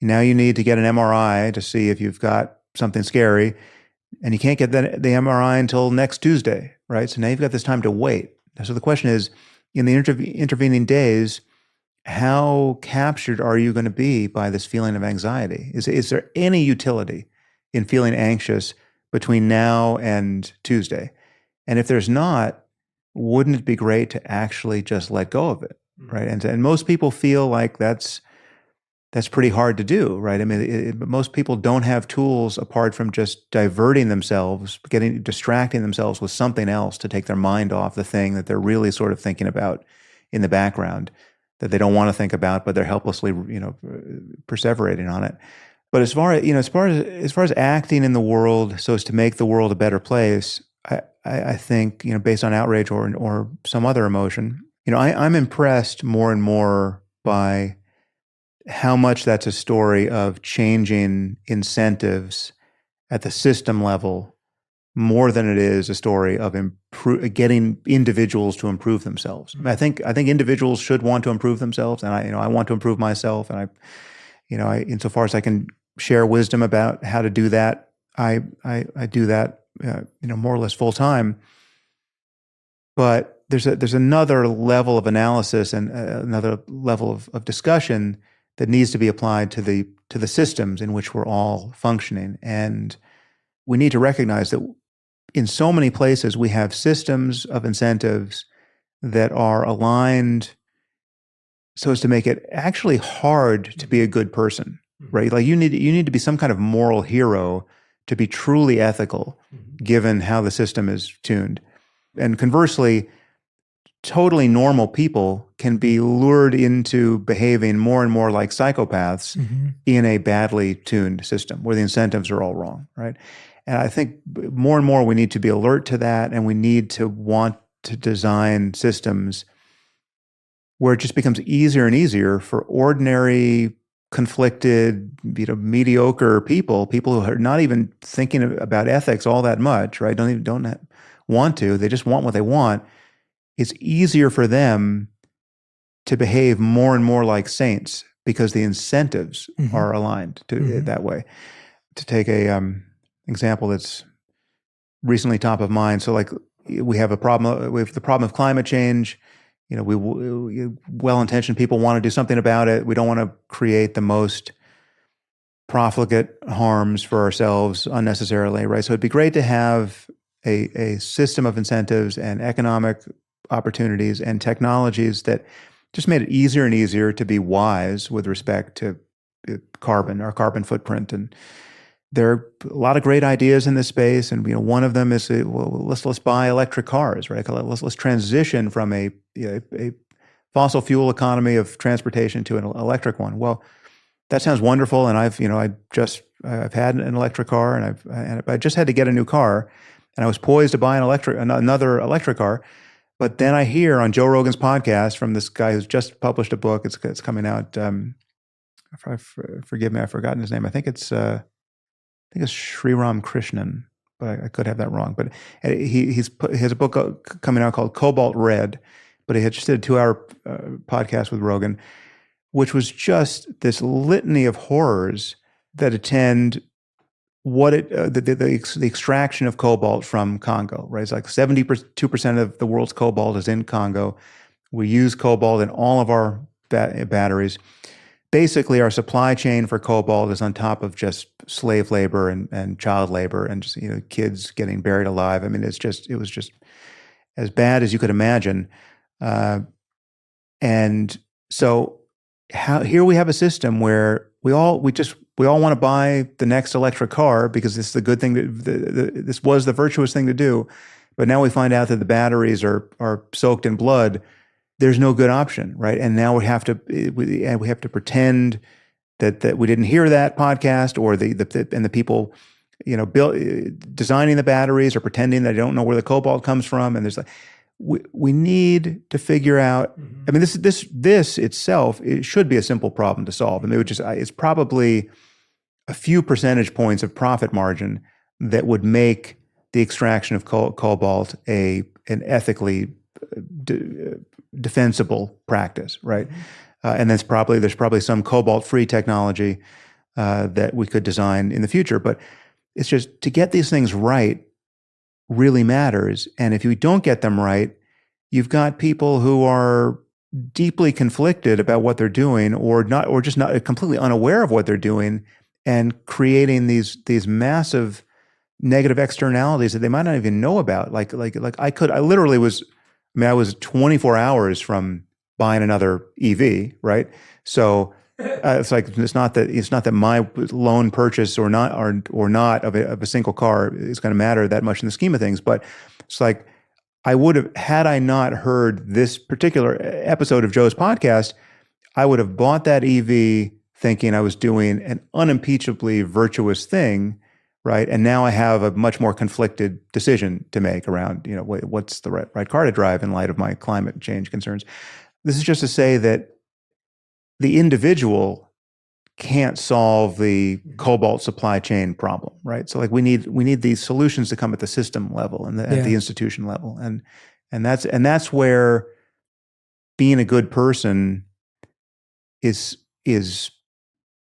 now you need to get an MRI to see if you've got something scary, and you can't get the MRI until next Tuesday, right? So now you've got this time to wait. So the question is, in the intervening days, how captured are you going to be by this feeling of anxiety? Is there any utility in feeling anxious between now and Tuesday? And if there's not, wouldn't it be great to actually just let go of it, right? And most people feel like that's pretty hard to do, right? I mean, most people don't have tools apart from just diverting themselves, distracting themselves with something else to take their mind off the thing that they're really sort of thinking about in the background. that they don't want to think about, but they're helplessly, perseverating on it. But as far as acting in the world so as to make the world a better place, I think, based on outrage or some other emotion, I'm impressed more and more by how much that's a story of changing incentives at the system level more than it is a story of getting individuals to improve themselves. I think individuals should want to improve themselves, and I want to improve myself, and I insofar as I can share wisdom about how to do that, I do that more or less full time. But there's another level of analysis and another level of discussion that needs to be applied to the systems in which we're all functioning, and we need to recognize that in so many places we have systems of incentives that are aligned so as to make it actually hard to be a good person, right? Like you need to be some kind of moral hero to be truly ethical, given how the system is tuned. And conversely, totally normal people can be lured into behaving more and more like psychopaths in a badly tuned system where the incentives are all wrong, right? And I think more and more we need to be alert to that, and we need to want to design systems where it just becomes easier and easier for ordinary, conflicted, mediocre people who are not even thinking about ethics all that much, right? Don't want to. They just want what they want. It's easier for them to behave more and more like saints because the incentives are aligned to that way. To take a example that's recently top of mind, so like we have the problem of climate change. Well-intentioned people want to do something about it. We don't want to create the most profligate harms for ourselves unnecessarily, right? So it'd be great to have a system of incentives and economic opportunities and technologies that just made it easier and easier to be wise with respect to our carbon footprint. And there are a lot of great ideas in this space, and one of them is let's buy electric cars, right? Let's transition from a fossil fuel economy of transportation to an electric one. Well, that sounds wonderful, and I've had an electric car, and I just had to get a new car, and I was poised to buy another electric car, but then I hear on Joe Rogan's podcast from this guy who's just published a book. It's coming out. Forgive me, I've forgotten his name. I think it's Sriram Krishnan, but I could have that wrong. But he has a book coming out called Cobalt Red, but he had just did a 2-hour podcast with Rogan, which was just this litany of horrors that attend the extraction of cobalt from Congo, right? It's like 72% of the world's cobalt is in Congo. We use cobalt in all of our batteries. Basically, our supply chain for cobalt is on top of just slave labor and child labor and just kids getting buried alive. I mean, it was just as bad as you could imagine. And so here we have a system where we all want to buy the next electric car because this is the good thing this was the virtuous thing to do. But now we find out that the batteries are soaked in blood. There's no good option, right? And now we have to pretend that we didn't hear that podcast, or the people, designing the batteries are pretending they don't know where the cobalt comes from. And there's we need to figure out. I mean, this itself, it should be a simple problem to solve. I mean, it's probably a few percentage points of profit margin that would make the extraction of cobalt an ethically defensible practice, right? And there's probably some cobalt-free technology that we could design in the future. But it's just to get these things right really matters. And if you don't get them right, you've got people who are deeply conflicted about what they're doing, or just not completely unaware of what they're doing, and creating these massive negative externalities that they might not even know about. I was 24 hours from buying another EV, right? So it's not that my loan purchase or not of a single car is going to matter that much in the scheme of things. But it's like I would have, had I not heard this particular episode of Joe's podcast, I would have bought that EV thinking I was doing an unimpeachably virtuous thing, right? And now I have a much more conflicted decision to make around, what's the right car to drive in light of my climate change concerns. This is just to say that the individual can't solve the cobalt supply chain problem, right? So like we need these solutions to come at the system level and at the institution level, and that's where being a good person is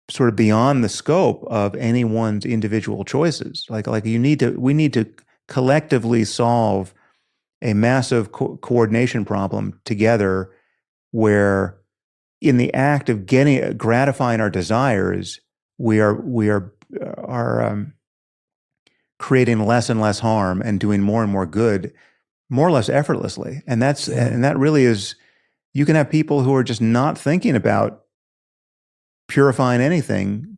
sort of beyond the scope of anyone's individual choices. Like we need to collectively solve a massive coordination problem together, where in the act of gratifying our desires, we are creating less and less harm and doing more and more good, more or less effortlessly. And that really is. You can have people who are just not thinking about purifying anything,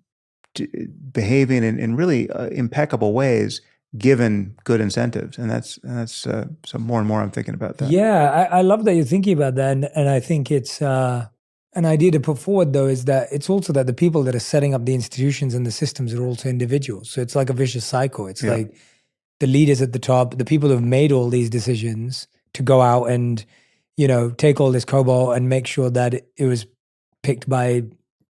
behaving in really impeccable ways, given good incentives. And that's so more and more I'm thinking about that. Yeah, I love that you're thinking about that. And I think it's an idea to put forward, though, is that it's also that the people that are setting up the institutions and the systems are also individuals. So it's like a vicious cycle. It's like the leaders at the top, the people who have made all these decisions to go out and, take all this cobalt and make sure that it was picked by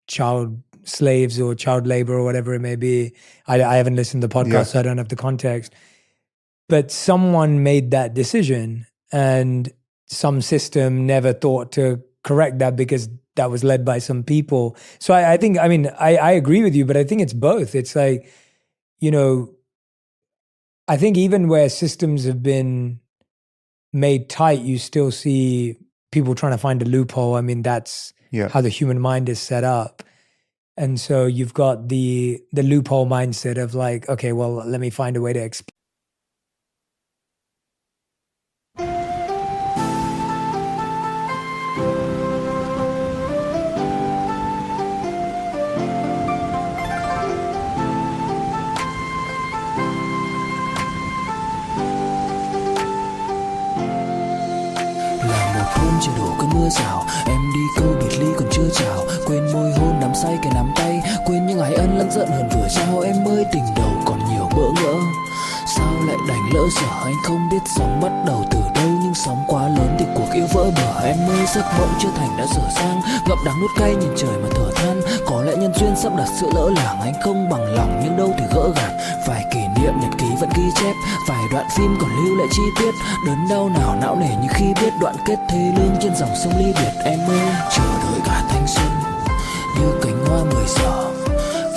child slaves or child labor or whatever it may be. I haven't listened to the podcast, so I don't have the context. But someone made that decision, and some system never thought to correct that because that was led by some people. So I think, I agree with you, but I think it's both. It's like, I think even where systems have been made tight, you still see people trying to find a loophole. I mean, that's how the human mind is set up. And so you've got the loophole mindset of like, okay, well, let me find a way to explain. Trời đổ cơn mưa rào, em đi câu biệt ly còn chưa chào, quên môi hôn nắm say cái nắm tay, quên những ái ân lẫn giận hờn vừa trao, em ơi tình đầu còn nhiều bỡ ngỡ, sao lại đành lỡ dở, anh không biết sóng bắt đầu từ đâu, nhưng sóng quá lớn thì cuộc yêu vỡ bờ, em ơi giấc mộng chưa thành đã dở dang, ngậm đắng nuốt cay nhìn trời mà thở than, có lẽ nhân duyên sắp đặt sự lỡ làng, anh không bằng lòng nhưng đâu thể gỡ gạt, vài kỷ niệm nhật ký vẫn ghi chép, vài đoạn phim còn lưu lại chi tiết, đớn đau nào não nề như khi biết đoạn kết thê lương trên dòng sông ly biệt, em ơi chờ đợi cả thanh xuân như cánh hoa 10 giờ,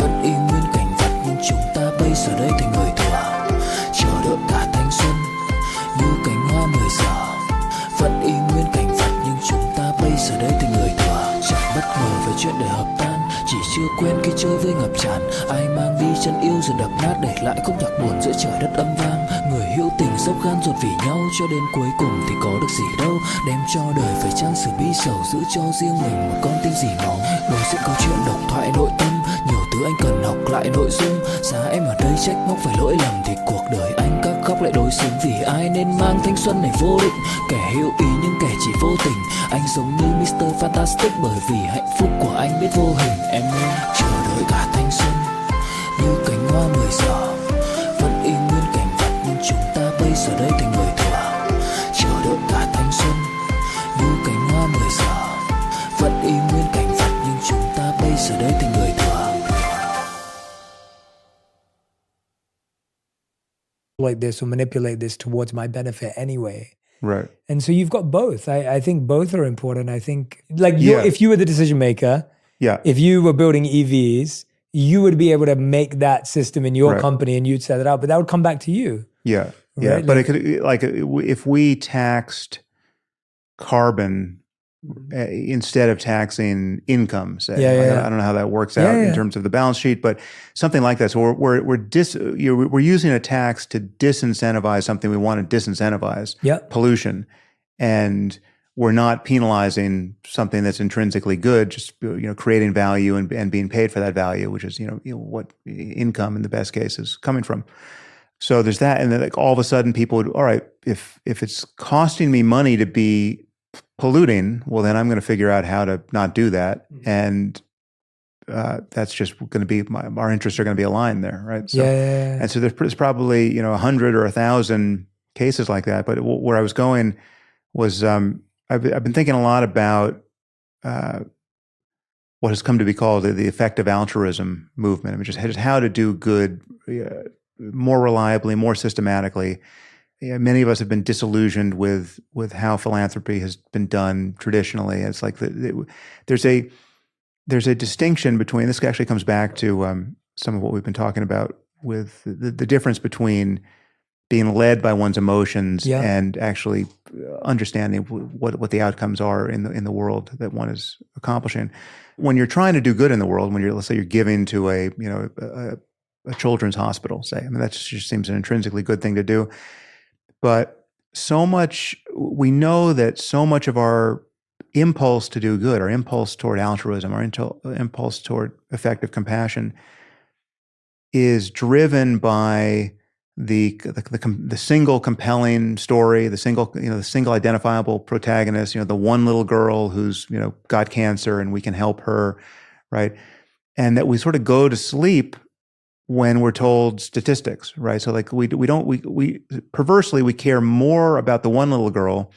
vẫn y nguyên cảnh vật nhưng chúng ta bây giờ đây thành người thừa, chờ đợi cả thanh xuân như cánh hoa 10 giờ, vẫn y nguyên cảnh vật nhưng chúng ta bây giờ đây thành người thừa, chẳng bất ngờ về chuyện đời hợp tan, chỉ chưa quen khi chơi với ngập tràn, ai mang đi chân yêu rồi đập nát để lại khúc nhạc buồn giữa trời đất âm vang, người hữu tình dốc gan ruột vì nhau cho đến cuối cùng thì có được gì đâu, đem cho đời phải trang sử bi sầu, giữ cho riêng mình một con tim dì máu, đối diện câu chuyện độc thoại nội tâm, nhiều thứ anh cần học lại nội dung, giá em ở đây trách móc phải lỗi lầm thì cuộc đời anh các khóc lại đối xứng, vì ai nên mang thanh xuân này vô định, kẻ hữu ý nhưng kẻ chỉ vô tình, anh giống như Mr. Fantastic bởi vì hạnh phúc của anh biết vô hình, em ơi chờ đợi cả thanh xuân như cánh hoa 10 giờ, vẫn y nguyên cảnh vật nhưng chúng ta bây giờ đây thành người thừa, chờ đợi cả thanh xuân như cánh hoa 10 giờ, vẫn y nguyên cảnh vật nhưng chúng ta bây giờ đây thành người thừa. Like this or manipulate this towards my benefit anyway. Right. And so you've got both. I think both are important. I think like if you were the decision maker, if you were building EVs, you would be able to make that system in your company and you'd set it up, but that would come back to you. Yeah. Yeah. Right? But it could, like, if we taxed carbon instead of taxing income, say, I don't know how that works out in terms of the balance sheet, but something like that. So we're using a tax to disincentivize something we want to disincentivize, pollution, and we're not penalizing something that's intrinsically good, just creating value and being paid for that value, which is what income in the best case is coming from. So there's that, and then like all of a sudden people would, all right, if it's costing me money to be polluting, well, then I'm going to figure out how to not do that. And that's just going to be, our interests are going to be aligned there, right? So, Yeah. And so there's probably, 100 or 1,000 cases like that. But where I was going was, I've been thinking a lot about what has come to be called the effective altruism movement. I mean, just how to do good more reliably, more systematically. Many of us have been disillusioned with how philanthropy has been done traditionally. It's like there's a distinction between, this actually comes back to some of what we've been talking about with the difference between being led by one's emotions and actually understanding what the outcomes are in the world that one is accomplishing. When you're trying to do good in the world, when let's say you're giving to a children's hospital, say, I mean, that just seems an intrinsically good thing to do. But we know that so much of our impulse to do good, our impulse toward altruism, our impulse toward effective compassion is driven by the single compelling story, the single identifiable protagonist, the one little girl who's, got cancer and we can help her, right? And that we sort of go to sleep when we're told statistics, right? So like we perversely, we care more about the one little girl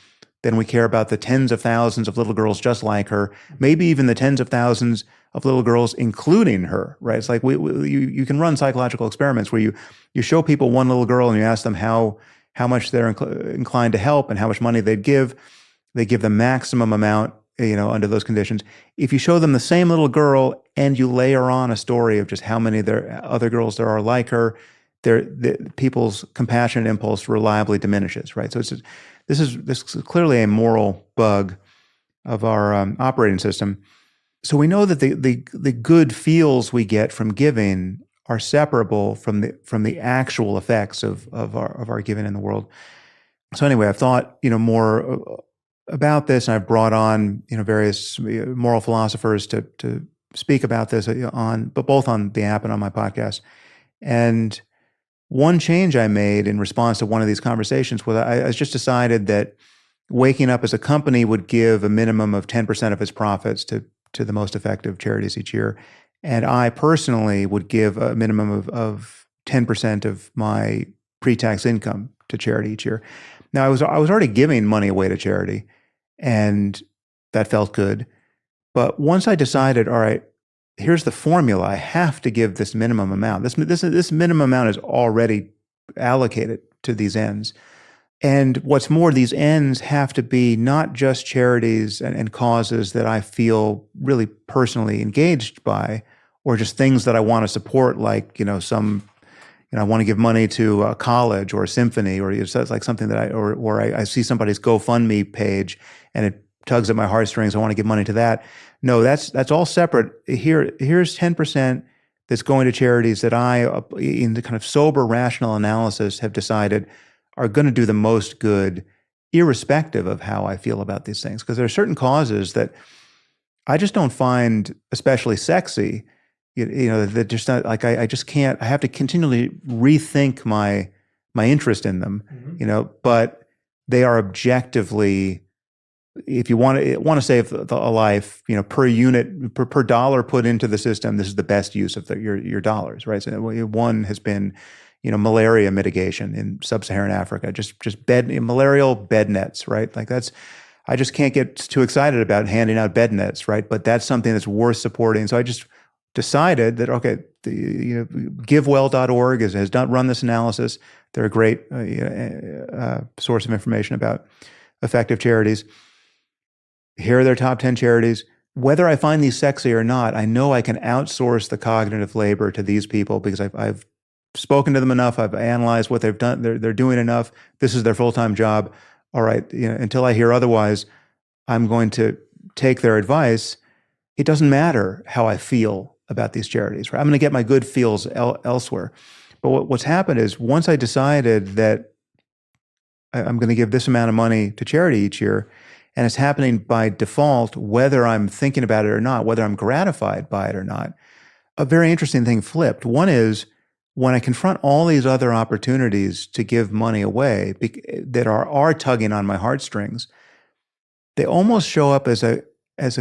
than we care about the tens of thousands of little girls just like her, maybe even the tens of thousands of little girls, including her, right? It's like you can run psychological experiments where you show people one little girl and you ask them how much they're inclined to help and how much money they'd give. They give the maximum amount, under those conditions. If you show them the same little girl and you layer on a story of just how many other girls there are like her, people's compassionate impulse reliably diminishes, right? So this is clearly a moral bug of our operating system. So we know that the good feels we get from giving are separable from the actual effects of our giving in the world. So anyway, I've thought more about this, and I've brought on various moral philosophers to speak about this but both on the app and on my podcast. And one change I made in response to one of these conversations was I just decided that Waking Up as a company would give a minimum of 10% of its profits to the most effective charities each year. And I personally would give a minimum of 10% of my pre-tax income to charity each year. Now, I was already giving money away to charity, and that felt good. But once I decided, all right, here's the formula, I have to give this minimum amount. This minimum amount is already allocated to these ends. And what's more, these ends have to be not just charities and causes that I feel really personally engaged by, or just things that I want to support, like, I want to give money to a college or a symphony, or it's like something that I see somebody's GoFundMe page and it tugs at my heartstrings. I want to give money to that. No, that's all separate. Here's 10% that's going to charities that I, in the kind of sober, rational analysis, have decided are going to do the most good, irrespective of how I feel about these things. Because there are certain causes that I just don't find especially sexy. That just not, like I just can't. I have to continually rethink my interest in them. Mm-hmm. But they are objectively, if you want to save a life, per unit, per dollar put into the system, this is the best use of your dollars, right? So one has been, malaria mitigation in sub-Saharan Africa, just malarial bed nets, right? Like I just can't get too excited about handing out bed nets, right? But that's something that's worth supporting. So I just decided that, okay, GiveWell.org has run this analysis. They're a great source of information about effective charities. Here are their top 10 charities. Whether I find these sexy or not, I know I can outsource the cognitive labor to these people because I've spoken to them enough. I've analyzed what they've done. They're doing enough. This is their full-time job. All right, until I hear otherwise, I'm going to take their advice. It doesn't matter how I feel about these charities, right? I'm going to get my good feels elsewhere. But what's happened is, once I decided that I'm going to give this amount of money to charity each year, and it's happening by default, whether I'm thinking about it or not, whether I'm gratified by it or not, a very interesting thing flipped. One is, when I confront all these other opportunities to give money away that are tugging on my heartstrings, they almost show up as a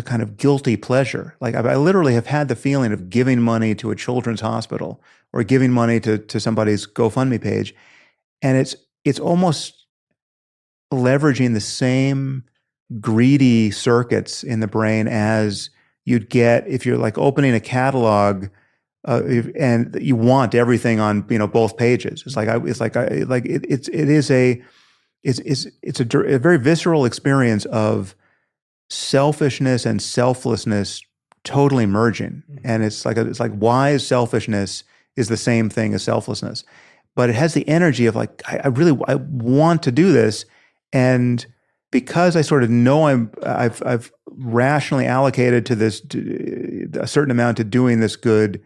kind of guilty pleasure. Like I literally have had the feeling of giving money to a children's hospital or giving money to somebody's GoFundMe page, and it's almost leveraging the same greedy circuits in the brain as you'd get if you're like opening a catalog and you want everything on both pages. It's a very visceral experience of selfishness and selflessness totally merging, and it's like wise selfishness is the same thing as selflessness, but it has the energy of like I want to do this, and because I sort of know I've rationally allocated to this a certain amount to doing this good,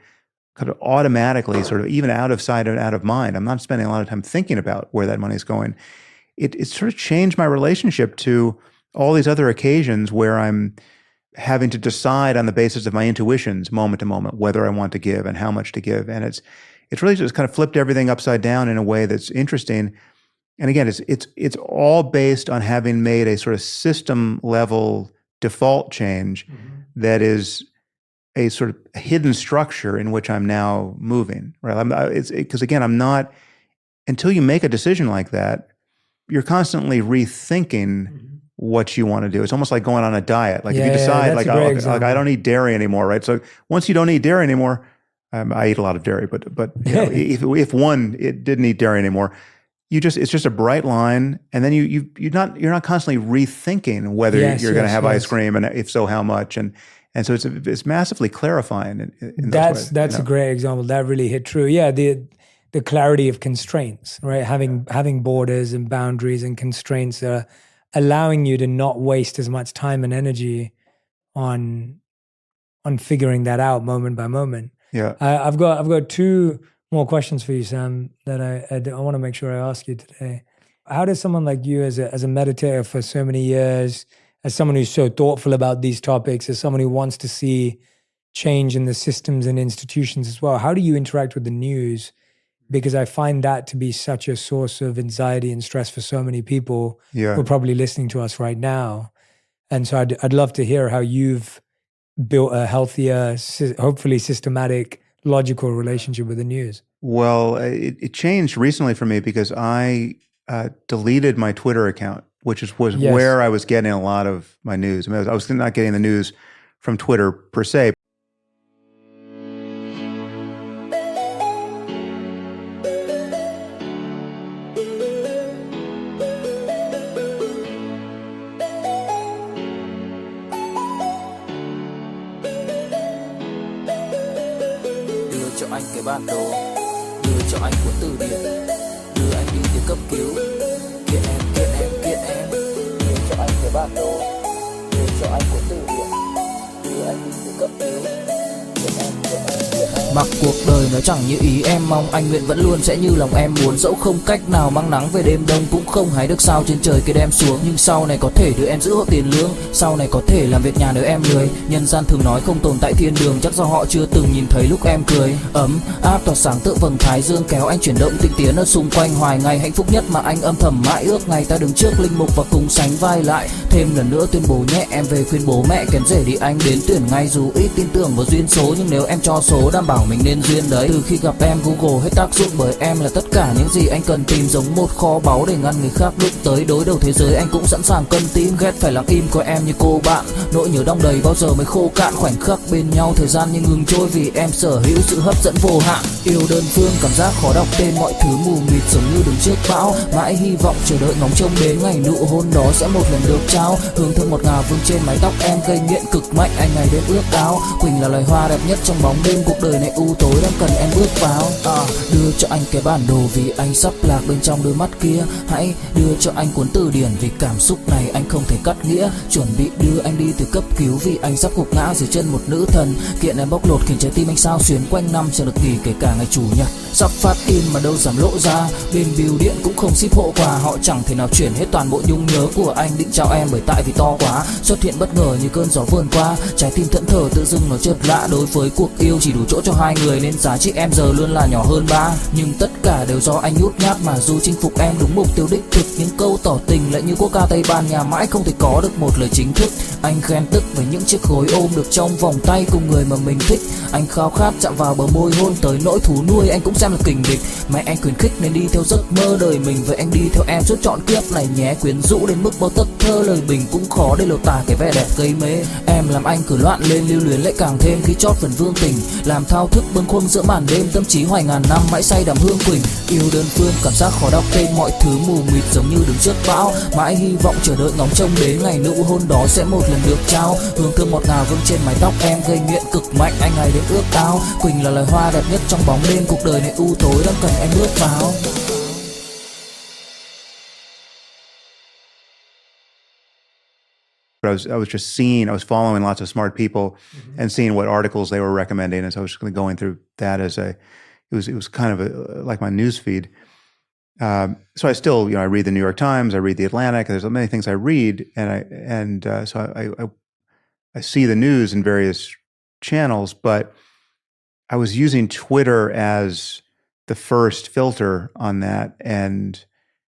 kind of automatically, sort of even out of sight and out of mind. I'm not spending a lot of time thinking about where that money is going. It sort of changed my relationship to all these other occasions where I'm having to decide on the basis of my intuitions moment to moment whether I want to give and how much to give, and it's really just kind of flipped everything upside down in a way that's interesting. And again, it's all based on having made a sort of system level default change that is a sort of hidden structure in which I'm now moving. Right? Because again, I'm not, until you make a decision like that, you're constantly rethinking what you want to do. It's almost like going on a diet. Like if you decide, like I don't eat dairy anymore, right? So once you don't eat dairy anymore, I eat a lot of dairy, but if one it didn't eat dairy anymore, it's just a bright line, and then you're not constantly rethinking whether you're going to have ice cream, and if so, how much, and so it's massively clarifying. In that's a great example. That really hit true. Yeah, the clarity of constraints, right? Having borders and boundaries and constraints are allowing you to not waste as much time and energy on figuring that out moment by moment. Yeah, I've got two more questions for you, Sam, that I want to make sure I ask you today. How does someone like you, as a meditator for so many years, as someone who's so thoughtful about these topics, as someone who wants to see change in the systems and institutions as well, how do you interact with the news? Because I find that to be such a source of anxiety and stress for so many people who are probably listening to us right now. And so I'd love to hear how you've built a healthier, hopefully systematic, logical relationship with the news. Well, it changed recently for me because I deleted my Twitter account, which was where I was getting a lot of my news. I mean, I was not getting the news from Twitter per se. Cho anh cái bản đồ, đưa cho anh cuốn từ điển, đưa anh đi từ cấp cứu. Kiện em, đưa cho anh cái bản đồ, đưa cho anh cuốn từ điển, đưa anh đi từ cấp cứu. Mặc cuộc đời nó chẳng như ý em mong, anh nguyện vẫn luôn sẽ như lòng em muốn. Dẫu không cách nào mang nắng về đêm đông, cũng không hái được sao trên trời kia đem xuống. Nhưng sau này có thể đưa em giữ hộ tiền lương, sau này có thể làm việc nhà nếu em lười. Nhân gian thường nói không tồn tại thiên đường, chắc do họ chưa từng nhìn thấy lúc em cười. Ấm áp tỏa sáng tựa vầng thái dương, kéo anh chuyển động tinh tiến ở xung quanh. Hoài ngày hạnh phúc nhất mà anh âm thầm mãi ước, ngày ta đứng trước linh mục và cùng sánh vai lại. Thêm lần nữa tuyên bố nhẹ, em về khuyên bố mẹ kén rể đi anh đến tuyển ngay. Dù ít tin tưởng vào duyên số, nhưng nếu em cho số đảm bảo mình nên duyên đấy. Từ khi gặp em Google hết tác dụng, bởi em là tất cả những gì anh cần tìm. Giống một kho báu để ngăn người khác đụng tới. Đối đầu thế giới anh cũng sẵn sàng cân tín. Ghét phải lặng im coi em như cô bạn, nỗi nhớ đong đầy bao giờ mới khô cạn. Khoảnh khắc bên nhau thời gian như ngừng trôi, vì em sở hữu sự hấp dẫn vô hạn. Yêu đơn phương cảm giác khó đọc tên, mọi thứ mù mịt giống như đứng trước bão. Mãi hy vọng chờ đợi ngóng trông đến ngày nụ hôn đó sẽ một lần được trao. Hương thơm ngọt ngào vương trên mái tóc em, gây nghiện cực mạnh anh ngày đêm ước ao. Quỳnh là loài hoa đẹp nhất trong bóng đêm, cuộc đời này u tối đang cần em bước vào. Đưa cho anh cái bản đồ vì anh sắp lạc bên trong đôi mắt kia. Hãy đưa cho anh cuốn từ điển vì cảm xúc này anh không thể cắt nghĩa. Chuẩn bị đưa anh đi từ cấp cứu vì anh sắp gục ngã dưới chân một nữ thần. Kiện em bóc lột khiến trái tim anh sao xuyến quanh năm chẳng được nghỉ kể cả ngày chủ nhật. Sắp phát in mà đâu dám lộ ra, bên bưu điện cũng không ship hộ quà. Họ chẳng thể nào chuyển hết toàn bộ nhung nhớ của anh định trao em, bởi tại vì to quá. Xuất hiện bất ngờ như cơn gió vườn qua, trái tim thẫn thờ tự dưng nó chợt lạ. Đối với cuộc yêu chỉ đủ chỗ cho hai người nên giá chị em giờ luôn là nhỏ hơn ba. Nhưng tất cả đều do anh nhút nhát mà dù chinh phục em đúng mục tiêu đích thực. Những câu tỏ tình lại như quốc ca Tây Ban Nha mãi không thể có được một lời chính thức. Anh khen tức với những chiếc gối ôm được trong vòng tay cùng người mà mình thích. Anh khao khát chạm vào bờ môi hôn tới nỗi thú nuôi anh cũng xem là kình địch. Mẹ anh khuyến khích nên đi theo giấc mơ đời mình. Vậy anh đi theo em suốt trọn kiếp này nhé. Quyến rũ đến mức bao tấc thơ lời bình cũng khó để lột tả cái vẻ đẹp gây mê. Em làm anh cứ loạn lên lưu luyến lại càng thêm khi chót phần vương tình. Làm thao thức bâng khuâng giữa màn đêm tâm trí hoài ngàn năm mãi say đắm hương quỳnh. Yêu đơn phương cảm giác khó đọc tên mọi thứ mù mịt giống như đứng trước bão. Mãi hy vọng chờ đợi ngóng trông đến ngày nụ hôn đó sẽ một lần được trao. Hương thơm ngọt ngào vương trên mái tóc em gây nghiện cực mạnh anh ngày đến ước ao. Quỳnh là loài hoa đẹp nhất trong bóng đêm cuộc đời này u tối đang cần em bước vào. But I was just seeing, I was following lots of smart people and seeing what articles they were recommending, and so I was just kind of going through that as it was kind of like my news feed. So I still, I read the New York Times, I read the Atlantic. There's many things I read, so I see the news in various channels, but I was using Twitter as the first filter on that, and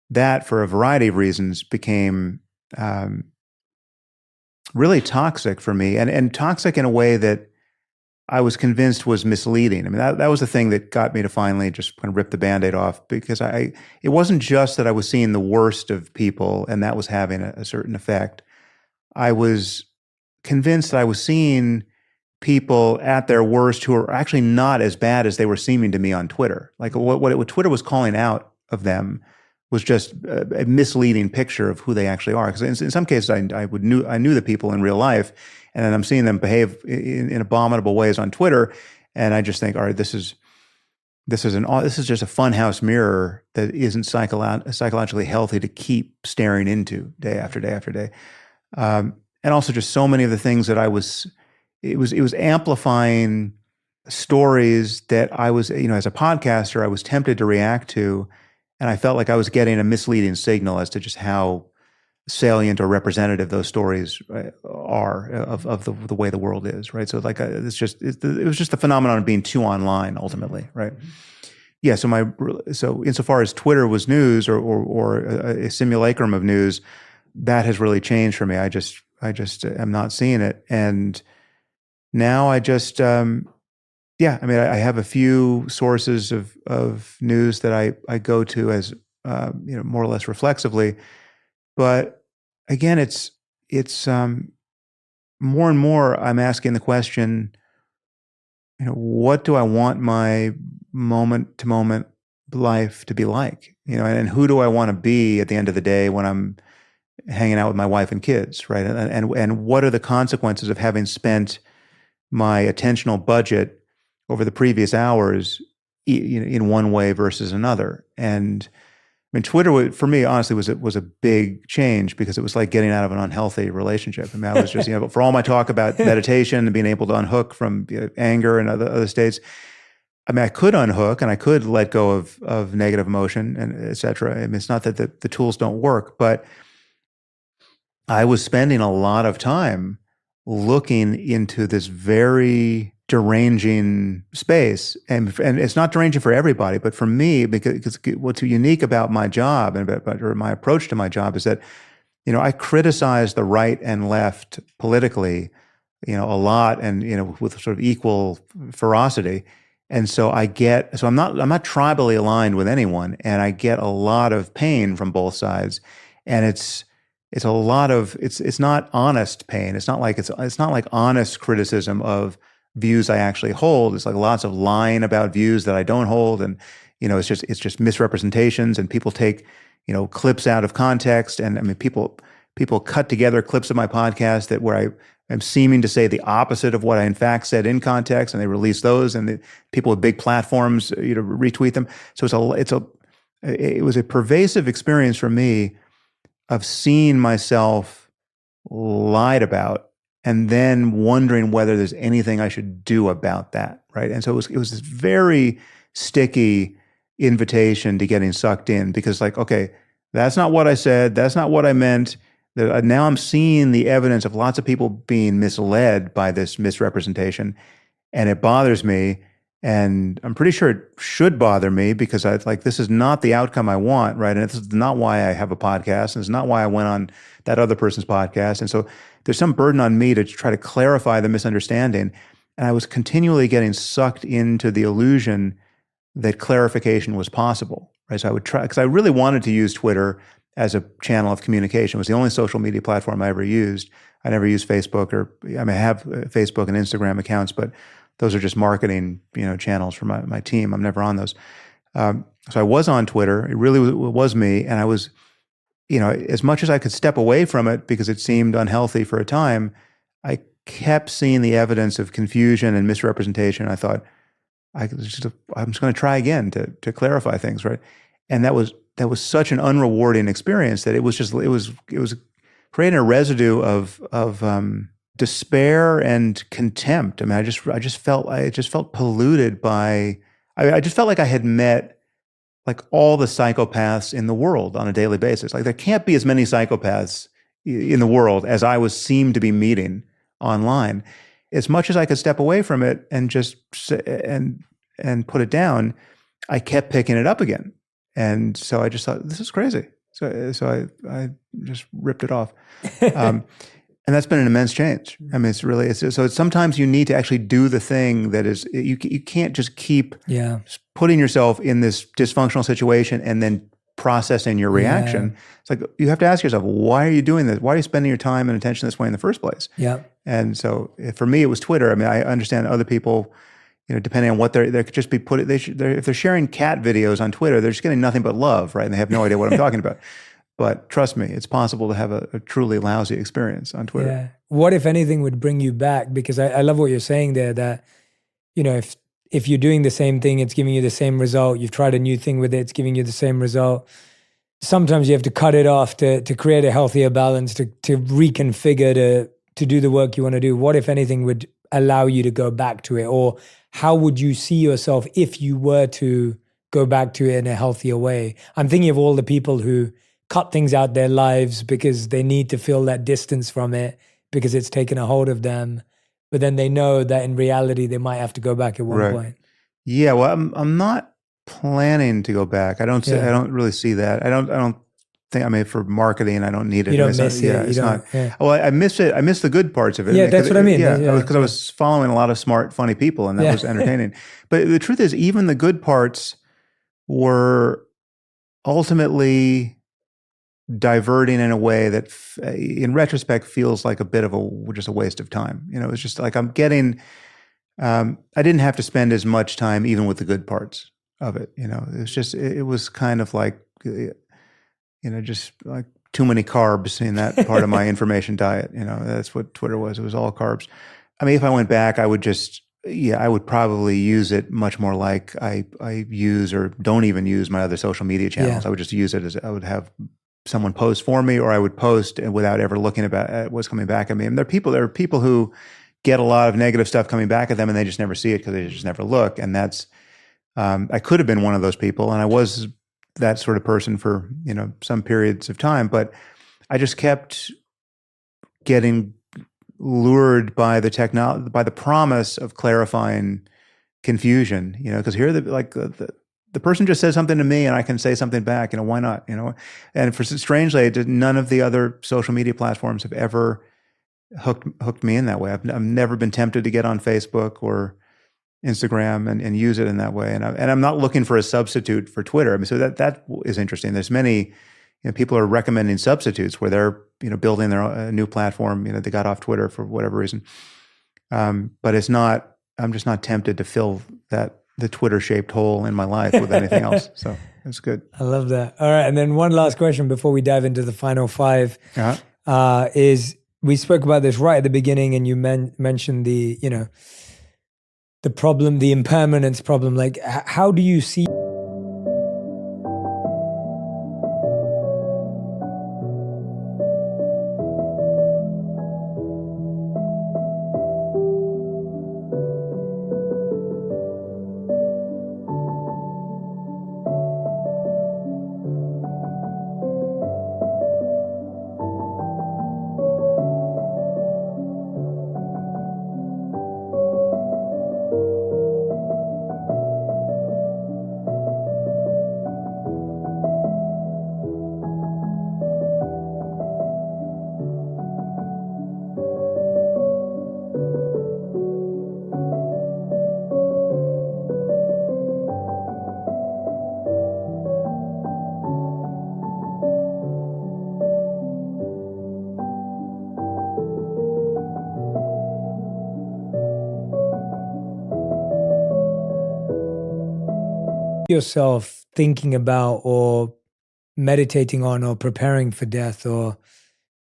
that, for a variety of reasons, became really toxic for me, and toxic in a way that I was convinced was misleading. I mean, that was the thing that got me to finally just kind of rip the Band-Aid off, because it wasn't just that I was seeing the worst of people and that was having a certain effect. I was convinced that I was seeing people at their worst who are actually not as bad as they were seeming to me on Twitter. Like what Twitter was calling out of them was just a misleading picture of who they actually are. Because in some cases, I knew the people in real life, and then I'm seeing them behave in abominable ways on Twitter, and I just think, all right, this is just a funhouse mirror that isn't psychologically healthy to keep staring into day after day after day. And also just so many of the things that it was amplifying stories that I was, as a podcaster, I was tempted to react to. And I felt like I was getting a misleading signal as to just how salient or representative those stories are of the way the world is, right? So like it was just the phenomenon of being too online ultimately, right? Yeah. So insofar as Twitter was news or a simulacrum of news, that has really changed for me. I just am not seeing it, and now I just. I mean, I have a few sources of news that I go to as more or less reflexively, but again, it's more and more I'm asking the question, what do I want my moment to moment life to be like, and who do I want to be at the end of the day when I'm hanging out with my wife and kids, right? And what are the consequences of having spent my attentional budget over the previous hours, in one way versus another. And I mean, Twitter for me, honestly, was a big change, because it was like getting out of an unhealthy relationship. I mean, I was just, for all my talk about meditation and being able to unhook from anger and other states, I mean, I could unhook and I could let go of negative emotion and et cetera. I mean, it's not that the tools don't work, but I was spending a lot of time looking into this very deranging space, and it's not deranging for everybody, but for me, because what's unique about my job or my approach to my job is that, I criticize the right and left politically, a lot, and with sort of equal ferocity, and so I'm not tribally aligned with anyone, and I get a lot of pain from both sides, and it's a lot of it's not honest pain. It's not like honest criticism of views I actually hold. It's like lots of lying about views that I don't hold, and it's just misrepresentations, and people take clips out of context, and I mean people cut together clips of my podcast where I'm seeming to say the opposite of what I in fact said in context, and they release those, and people with big platforms retweet them. So it was a pervasive experience for me of seeing myself lied about, and then wondering whether there's anything I should do about that, right? And so it was this very sticky invitation to getting sucked in, because like, okay, that's not what I said, that's not what I meant. Now I'm seeing the evidence of lots of people being misled by this misrepresentation, and it bothers me. And I'm pretty sure it should bother me because this is not the outcome I want, right? And this is not why I have a podcast, and it's not why I went on that other person's podcast. And so there's some burden on me to try to clarify the misunderstanding. And I was continually getting sucked into the illusion that clarification was possible, right? So I would try, because I really wanted to use Twitter as a channel of communication. It was the only social media platform I ever used. I never used Facebook, I have Facebook and Instagram accounts, but those are just marketing, channels for my team. I'm never on those. So I was on Twitter. It really was me. And I was, as much as I could step away from it because it seemed unhealthy for a time, I kept seeing the evidence of confusion and misrepresentation. I thought, I'm just going to try again to clarify things, right? And that was such an unrewarding experience that it was creating a residue of despair and contempt. I mean, I just felt polluted by. I just felt like I had met like all the psychopaths in the world on a daily basis. Like there can't be as many psychopaths in the world as I seemed to be meeting online. As much as I could step away from it and just and put it down, I kept picking it up again. And so I just thought, this is crazy. So I just ripped it off. And that's been an immense change. I mean, so sometimes you need to actually do the thing that is, you can't just keep putting yourself in this dysfunctional situation and then processing your reaction. Yeah. It's like, you have to ask yourself, why are you doing this? Why are you spending your time and attention this way in the first place? Yeah. And so for me, it was Twitter. I mean, I understand other people, depending on what they could just be if they're sharing cat videos on Twitter, they're just getting nothing but love, right? And they have no idea what I'm talking about. But trust me, it's possible to have a truly lousy experience on Twitter. Yeah. What, if anything, would bring you back? Because I love what you're saying there, that, if you're doing the same thing, it's giving you the same result. You've tried a new thing with it, it's giving you the same result. Sometimes you have to cut it off to create a healthier balance, to reconfigure, to do the work you want to do. What, if anything, would allow you to go back to it? Or how would you see yourself if you were to go back to it in a healthier way? I'm thinking of all the people who cut things out their lives because they need to feel that distance from it because it's taken a hold of them. But then they know that in reality, they might have to go back at one point. Yeah, well, I'm not planning to go back. I don't really see that. I don't think, I mean, for marketing, I don't need it. You don't miss it. Yeah, it's not. Yeah. Well, I miss it. I miss the good parts of it. Yeah, that's what I mean. Yeah, because I was following a lot of smart, funny people, and that was entertaining. But the truth is, even the good parts were ultimately diverting in a way that, in retrospect, feels like a bit of just a waste of time. It's just like I'm getting. I didn't have to spend as much time even with the good parts of it. It was kind of like, just like too many carbs in that part of my information diet. That's what Twitter was. It was all carbs. I mean, if I went back, I would I would probably use it much more like I use or don't even use my other social media channels. I would just use it as I would have someone post for me, or I would post without ever looking at what's coming back at me. And there are people who get a lot of negative stuff coming back at them and they just never see it because they just never look. And that's, I could have been one of those people, and I was that sort of person for, some periods of time, but I just kept getting lured by the by the promise of clarifying confusion, because here the person just says something to me and I can say something back, why not, and strangely, none of the other social media platforms have ever hooked me in that way. I've never been tempted to get on Facebook or Instagram and use it in that way. And I'm not looking for a substitute for Twitter. I mean, so that is interesting. There's many, people are recommending substitutes where they're, building their new platform. They got off Twitter for whatever reason. But it's not, I'm just not tempted to fill the Twitter shaped hole in my life with anything else. So it's good. I love that. All right. And then one last question before we dive into the final five, is we spoke about this right at the beginning, and you mentioned the, the problem, the impermanence problem. Like, how do you see yourself thinking about or meditating on or preparing for death or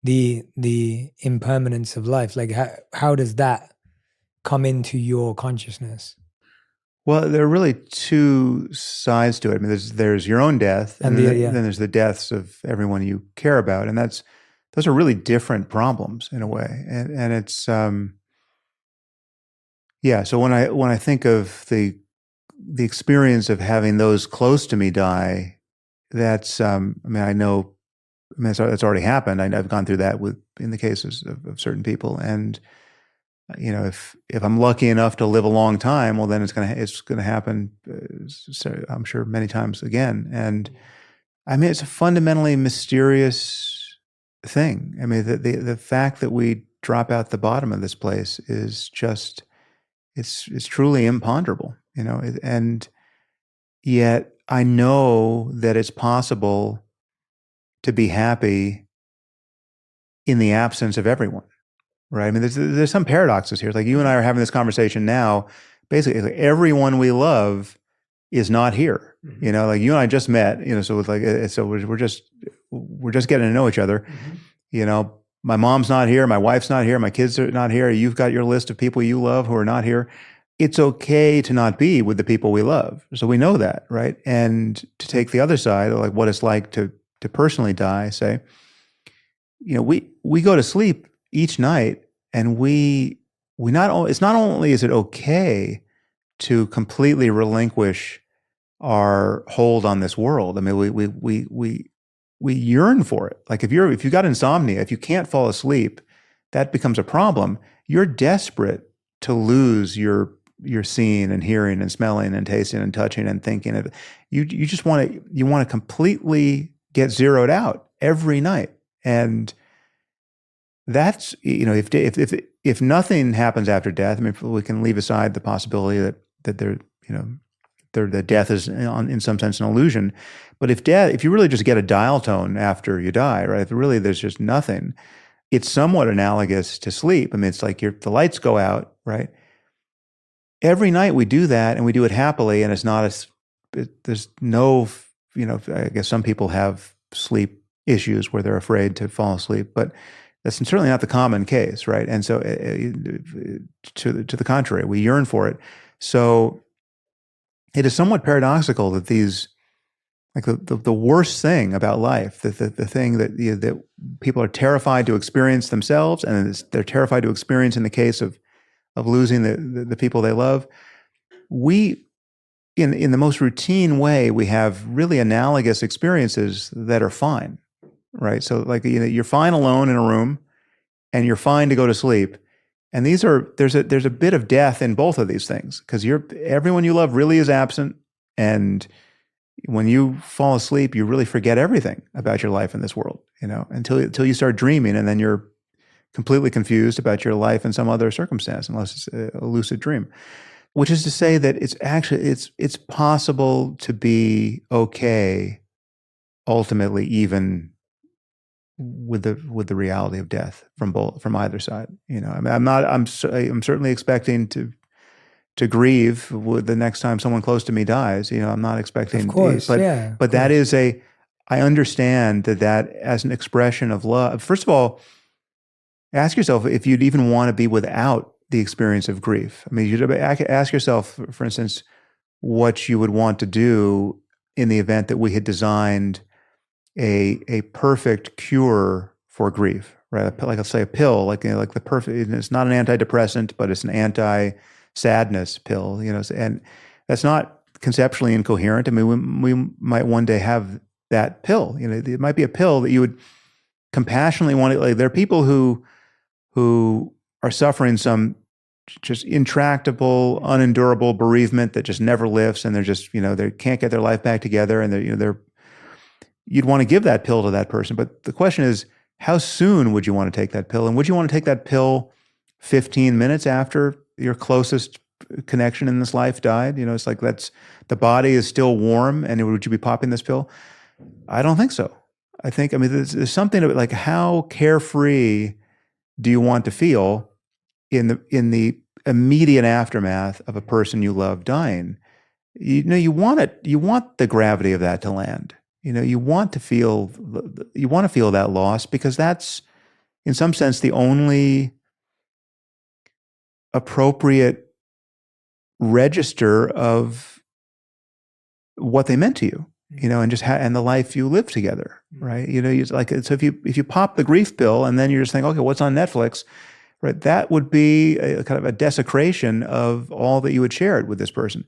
the impermanence of life? Like how does that come into your consciousness? Well, there are really two sides to it. I mean, there's your own death, and then there's the deaths of everyone you care about, and those are really different problems in a way. And it's So when I think of the experience of having those close to me die, that's I mean, I know, I mean, it's already happened. I've gone through that in the cases of certain people, and you know, if I'm lucky enough to live a long time, well, then it's gonna happen. So I'm sure many times again. And I mean, it's a fundamentally mysterious thing. I mean, the fact that we drop out the bottom of this place is just it's truly imponderable, you know. And yet I know that it's possible to be happy in the absence of everyone. Right. I mean, there's some paradoxes here. It's like you and I are having this conversation now. Basically, like everyone we love is not here. Mm-hmm. You know, like you and I just met. You know, so it's like we're just getting to know each other. Mm-hmm. You know, my mom's not here, my wife's not here, my kids are not here. You've got your list of people you love who are not here. It's okay to not be with the people we love. So we know that, right? And to take the other side, like what it's like to personally die. Say, you know, we go to sleep each night, and it's not only is it okay to completely relinquish our hold on this world. I mean, we yearn for it. Like if you've got insomnia, if you can't fall asleep, that becomes a problem. You're desperate to lose your seeing and hearing and smelling and tasting and touching and thinking. You just want to completely get zeroed out every night. And that's, you know, if nothing happens after death, I mean, we can leave aside the possibility that there, you know, that death is in some sense an illusion. But if you really just get a dial tone after you die, right? If really there's just nothing, it's somewhat analogous to sleep. I mean, it's like the lights go out, right? Every night we do that, and we do it happily, and it's not there's no, you know, I guess some people have sleep issues where they're afraid to fall asleep, but that's certainly not the common case, right? And so, to the contrary, we yearn for it. So, it is somewhat paradoxical that these, like the worst thing about life, the thing that people are terrified to experience themselves, and they're terrified to experience in the case of losing the people they love. We, in the most routine way, we have really analogous experiences that are fine. Right. So like, you know, you're fine alone in a room, and you're fine to go to sleep. And there's a bit of death in both of these things, because everyone you love really is absent. And when you fall asleep, you really forget everything about your life in this world, you know, until you start dreaming, and then you're completely confused about your life in some other circumstance, unless it's a lucid dream. Which is to say that it's possible to be okay ultimately, even with the reality of death from either side. You know, I mean, I'm certainly expecting to grieve with the next time someone close to me dies. You know, I'm not expecting, of course, but but that is I understand that as an expression of love. First of all, ask yourself if you'd even want to be without the experience of grief. I mean, you'd ask yourself, for instance, what you would want to do in the event that we had designed a perfect cure for grief, right? Like, let's say a pill, like the perfect. It's not an antidepressant, but it's an anti-sadness pill. You know, and that's not conceptually incoherent. I mean, we might one day have that pill. You know, it might be a pill that you would compassionately want to. Like, there are people who are suffering some just intractable, unendurable bereavement that just never lifts, and they're just, you know, they can't get their life back together, and you'd want to give that pill to that person. But the question is, how soon would you want to take that pill? And would you want to take that pill 15 minutes after your closest connection in this life died? You know, it's like the body is still warm, and would you be popping this pill? I don't think so. I mean, there's something about, like, how carefree do you want to feel in the immediate aftermath of a person you love dying? you want it. You want the gravity of that to land. You want to feel that loss, because that's, in some sense, the only appropriate register of what they meant to you, and just and the life you live together, right? So if you pop the grief pill and then you're just thinking, okay, what's on Netflix, right? That would be a kind of a desecration of all that you had shared with this person.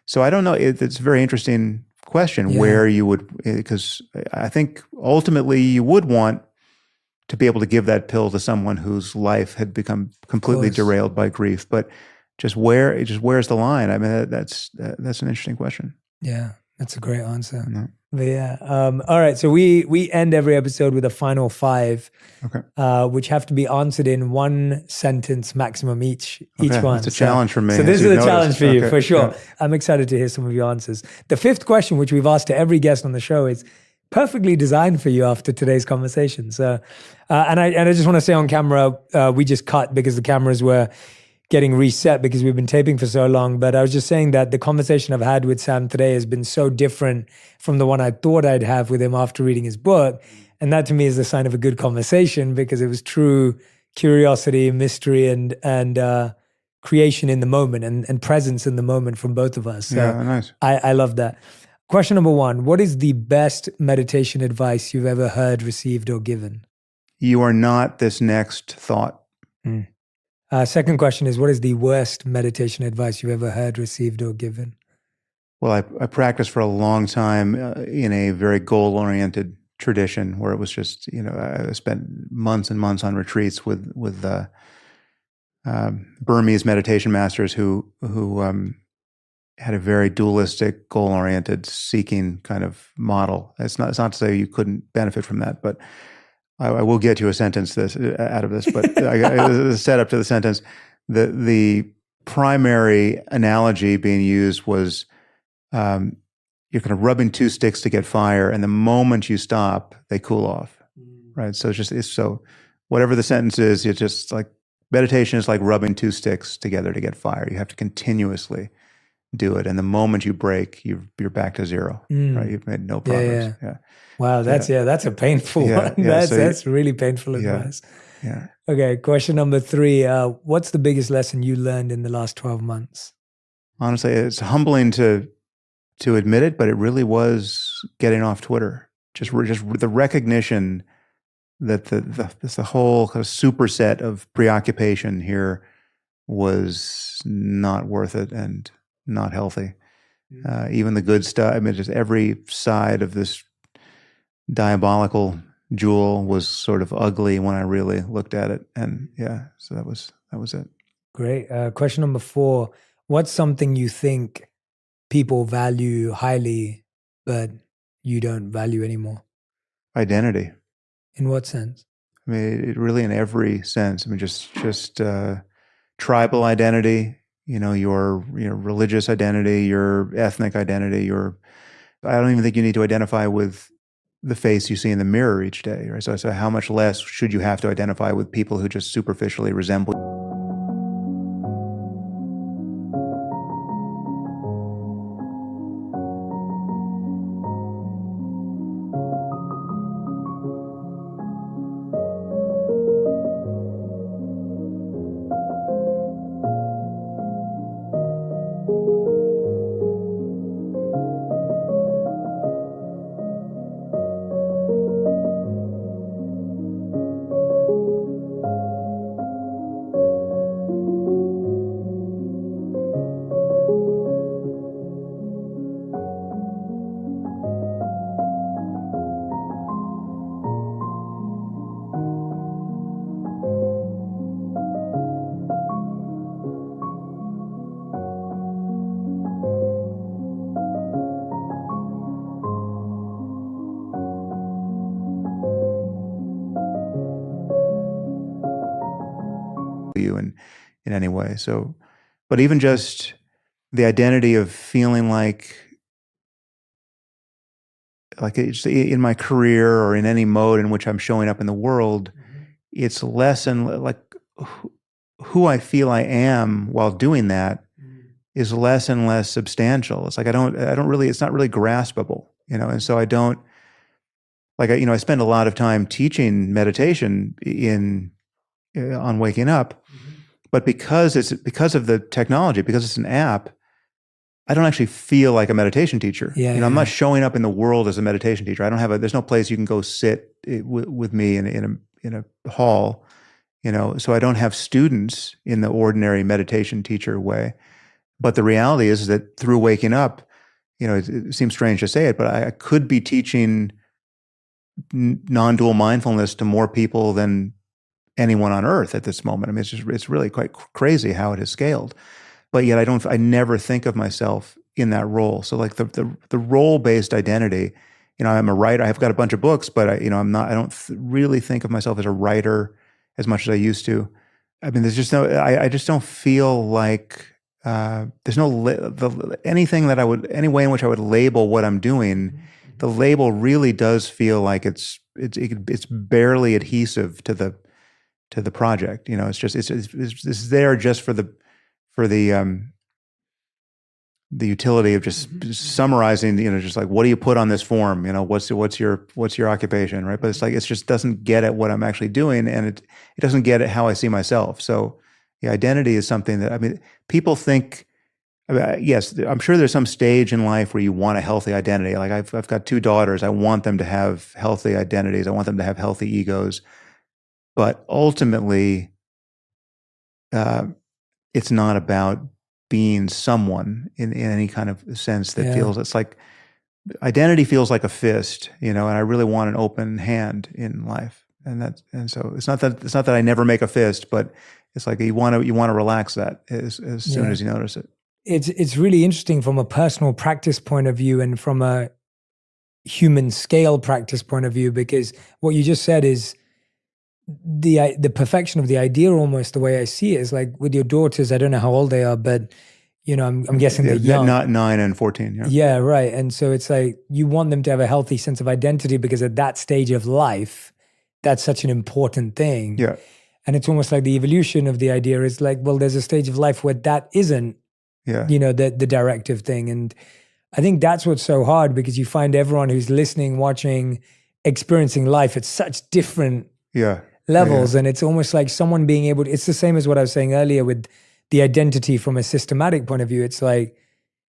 So I don't know. It's a very interesting question where you would, because I think ultimately you would want to be able to give that pill to someone whose life had become completely derailed by grief. But where's the line? I mean, that's an interesting question. Yeah, that's a great answer. No. But yeah, all right. So we end every episode with a final 5, which have to be answered in 1 sentence maximum each one. That's a challenge for me. So this is a challenge for you, for sure. Yeah. I'm excited to hear some of your answers. The 5th question, which we've asked to every guest on the show, is perfectly designed for you after today's conversation. So, and I just want to say on camera, we just cut because the cameras were getting reset because we've been taping for so long. But I was just saying that the conversation I've had with Sam today has been so different from the one I thought I'd have with him after reading his book. And that to me is a sign of a good conversation, because it was true curiosity, mystery, and creation in the moment and presence in the moment from both of us. So Yeah, nice. I love that. Question number 1, what is the best meditation advice you've ever heard, received, or given? You are not this next thought. Second question is, what is the worst meditation advice you've ever heard, received, or given? Well, I practiced for a long time in a very goal-oriented tradition where it was just, I spent months and months on retreats with Burmese meditation masters who had a very dualistic, goal-oriented, seeking kind of model. It's not to say you couldn't benefit from that, but I will get you a sentence out of this. But the setup to the sentence, the primary analogy being used was you're kind of rubbing 2 sticks to get fire, and the moment you stop, they cool off, right? So so whatever the sentence is, it's just like meditation is like rubbing 2 sticks together to get fire. You have to continuously do it, and the moment you break, you're back to zero, right? You've made no progress. Yeah. Wow, that's a painful one. That's really painful advice. Yeah. Okay, question number 3. What's the biggest lesson you learned in the last 12 months? Honestly, it's humbling to admit it, but it really was getting off Twitter. Just the recognition that the whole kind of superset of preoccupation here was not worth it and not healthy. Even the good stuff. I mean, just every side of this diabolical jewel was sort of ugly when I really looked at it. And so that was it. Great. Question number 4. What's something you think people value highly, but you don't value anymore? Identity. In what sense? I mean, it really in every sense. I mean, just tribal identity, your religious identity, your ethnic identity, I don't even think you need to identify with the face you see in the mirror each day, right? So how much less should you have to identify with people who just superficially resemble you in any way. So, but even just the identity of feeling like it's in my career or in any mode in which I'm showing up in the world, it's less and like who I feel I am while doing that is less and less substantial. It's like I don't really, it's not really graspable, and so I don't, like, I spend a lot of time teaching meditation on waking up, but because of the technology, because it's an app, I don't actually feel like a meditation teacher. I'm not showing up in the world as a meditation teacher. I don't have there's no place you can go sit with me in a hall, so I don't have students in the ordinary meditation teacher way. But the reality is that through waking up, it seems strange to say it, but I could be teaching non-dual mindfulness to more people than anyone on earth at this moment. I mean, it's really quite crazy how it has scaled. But yet I never think of myself in that role. So like the role-based identity, I'm a writer. I've got a bunch of books, but I don't really think of myself as a writer as much as I used to. I mean, there's just I just don't feel like there's anything that any way in which I would label what I'm doing. The label really does feel like it's barely adhesive to the project. It's just it's there just for the utility of just summarizing, just like, what do you put on this form? What's your occupation, right? But it's like, it just doesn't get at what I'm actually doing, and it doesn't get at how I see myself. So the identity is something that, I mean, people think, yes, I'm sure there's some stage in life where you want a healthy identity. Like I've got 2 daughters. I want them to have healthy identities. I want them to have healthy egos. But ultimately, it's not about being someone in any kind of sense that feels, it's like identity feels like a fist, and I really want an open hand in life. And so it's not that I never make a fist, but it's like you want to relax that as soon as you notice it. It's really interesting from a personal practice point of view and from a human scale practice point of view, because what you just said is the perfection of the idea. Almost the way I see it is like with your daughters, I don't know how old they are, but I'm guessing they're young. Not 9 and 14. Yeah, right. And so it's like you want them to have a healthy sense of identity, because at that stage of life, that's such an important thing. Yeah. And it's almost like the evolution of the idea is like, well, there's a stage of life where that isn't, the directive thing. And I think that's what's so hard, because you find everyone who's listening, watching, experiencing life at such different levels. And it's almost like someone being able to, it's the same as what I was saying earlier with the identity from a systematic point of view. It's like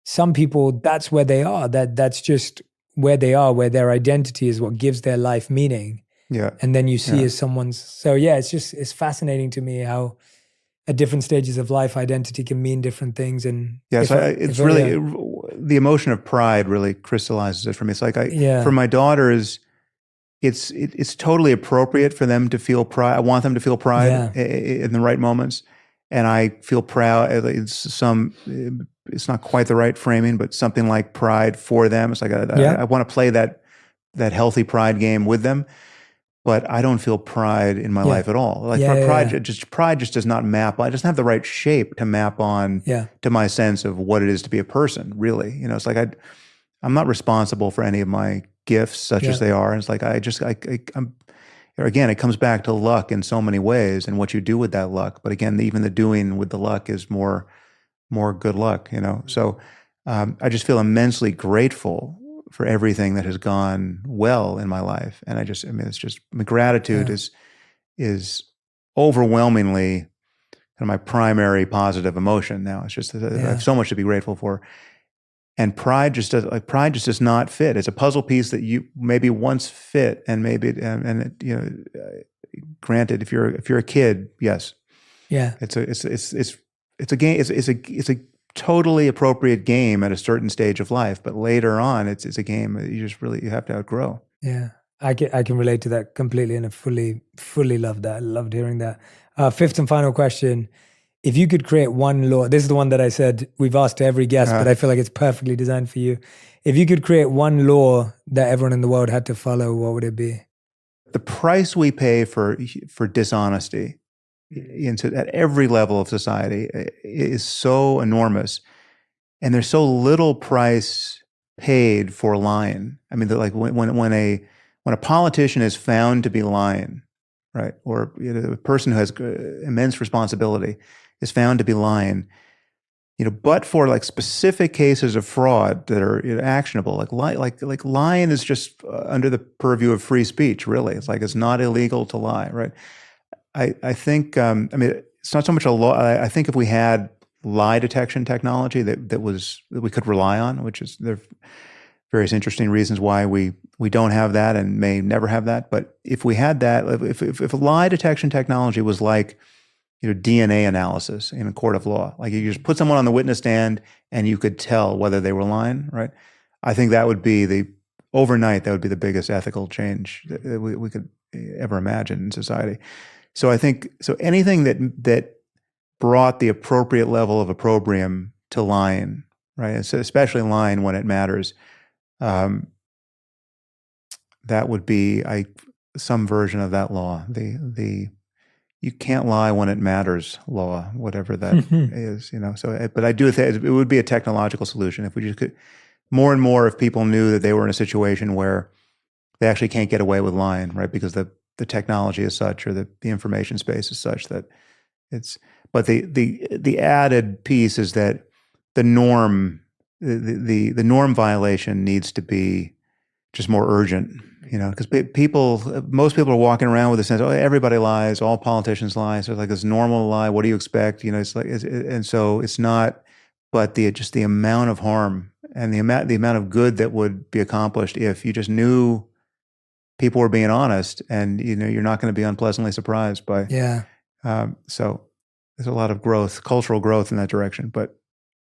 some people, that's where they are, that's just where they are, where their identity is what gives their life meaning. Yeah. And then you see as someone's, so it's fascinating to me how at different stages of life, identity can mean different things. And it's really, the emotion of pride really crystallizes it for me. It's like for my daughters, it's totally appropriate for them to feel pride. I want them to feel pride in the right moments. And I feel proud. It's not quite the right framing, but something like pride for them. It's like I want to play that healthy pride game with them, but I don't feel pride in my life at all. Like pride just does not map. It doesn't have the right shape to map on to my sense of what it is to be a person. Really, it's like I'm not responsible for any of my gifts, such as they are. And it's like I'm. Again, it comes back to luck in so many ways and what you do with that luck. But again, even the doing with the luck is more good luck, So I just feel immensely grateful for everything that has gone well in my life. And gratitude is overwhelmingly kind of my primary positive emotion now. It's just that I have so much to be grateful for. And pride just does not fit. It's a puzzle piece that you maybe once fit, and maybe granted, if you're a kid, yes, it's a game. It's a totally appropriate game at a certain stage of life. But later on, it's a game that you have to outgrow. Yeah, I can relate to that completely, and I fully love that. I loved hearing that. Fifth and final question. If you could create one law, this is the one that I said we've asked to every guest, but I feel like it's perfectly designed for you. If you could create one law that everyone in the world had to follow, what would it be? The price we pay for dishonesty at every level of society is so enormous, and there's so little price paid for lying. I mean, like when a politician is found to be lying, right, or a person who has immense responsibility is found to be lying, but for like specific cases of fraud that are actionable, like lying is just under the purview of free speech. Really, it's like it's not illegal to lie, right? I think it's not so much a law. I think if we had lie detection technology that we could rely on, which is there are various interesting reasons why we don't have that and may never have that. But if we had that, if lie detection technology was like DNA analysis in a court of law, like you just put someone on the witness stand and you could tell whether they were lying, right? I think that would be overnight, that would be the biggest ethical change that we could ever imagine in society. So I think, anything that brought the appropriate level of opprobrium to lying, right? So especially lying when it matters, that would be some version of that law. The you can't lie when it matters law, whatever that is, So, but I do think it would be a technological solution if we just could, more and more, if people knew that they were in a situation where they actually can't get away with lying, right? Because the technology is such, or the information space is such that it's. But the added piece is that the norm, the norm violation needs to be just more urgent. Because most people are walking around with a sense, everybody lies, all politicians lie. So it's like this normal lie. What do you expect? It's like, and so it's not. But just the amount of harm and the amount of good that would be accomplished if you just knew people were being honest, and you're not going to be unpleasantly surprised by. Yeah. So there's a lot of growth, cultural growth in that direction. But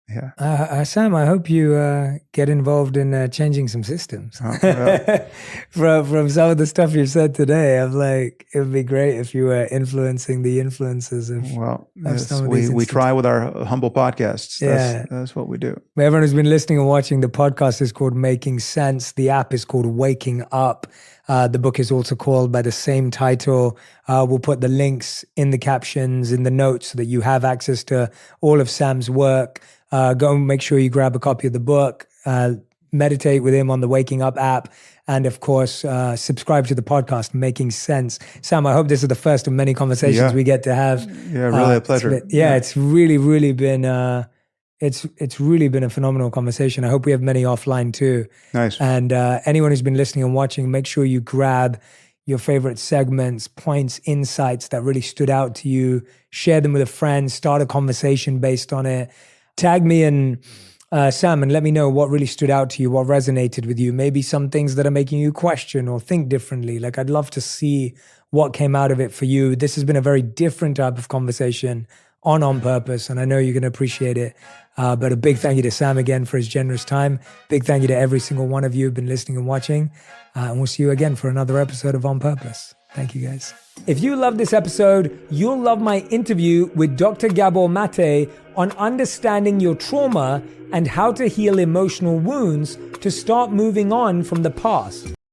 yeah. Sam, I hope you get involved in changing some systems. Well. From some of the stuff you've said today, I'm like, it would be great if you were influencing the influences of. Well, of some of these we try with our humble podcasts. Yeah. That's what we do. Everyone who's been listening and watching, the podcast is called Making Sense. The app is called Waking Up. The book is also called by the same title. We'll put the links in the captions, in the notes, so that you have access to all of Sam's work. Go and make sure you grab a copy of the book, meditate with him on the Waking Up app, and of course, subscribe to the podcast, Making Sense. Sam, I hope this is the first of many conversations we get to have. Yeah, really a pleasure. It's really been... It's really been a phenomenal conversation. I hope we have many offline too. Nice. And anyone who's been listening and watching, make sure you grab your favorite segments, points, insights that really stood out to you. Share them with a friend. Start a conversation based on it. Tag me and Sam and let me know what really stood out to you, what resonated with you. Maybe some things that are making you question or think differently. Like, I'd love to see what came out of it for you. This has been a very different type of conversation on purpose, and I know you're going to appreciate it. But a big thank you to Sam again for his generous time. Big thank you to every single one of you who've been listening and watching. And we'll see you again for another episode of On Purpose. Thank you, guys. If you love this episode, you'll love my interview with Dr. Gabor Mate on understanding your trauma and how to heal emotional wounds to start moving on from the past.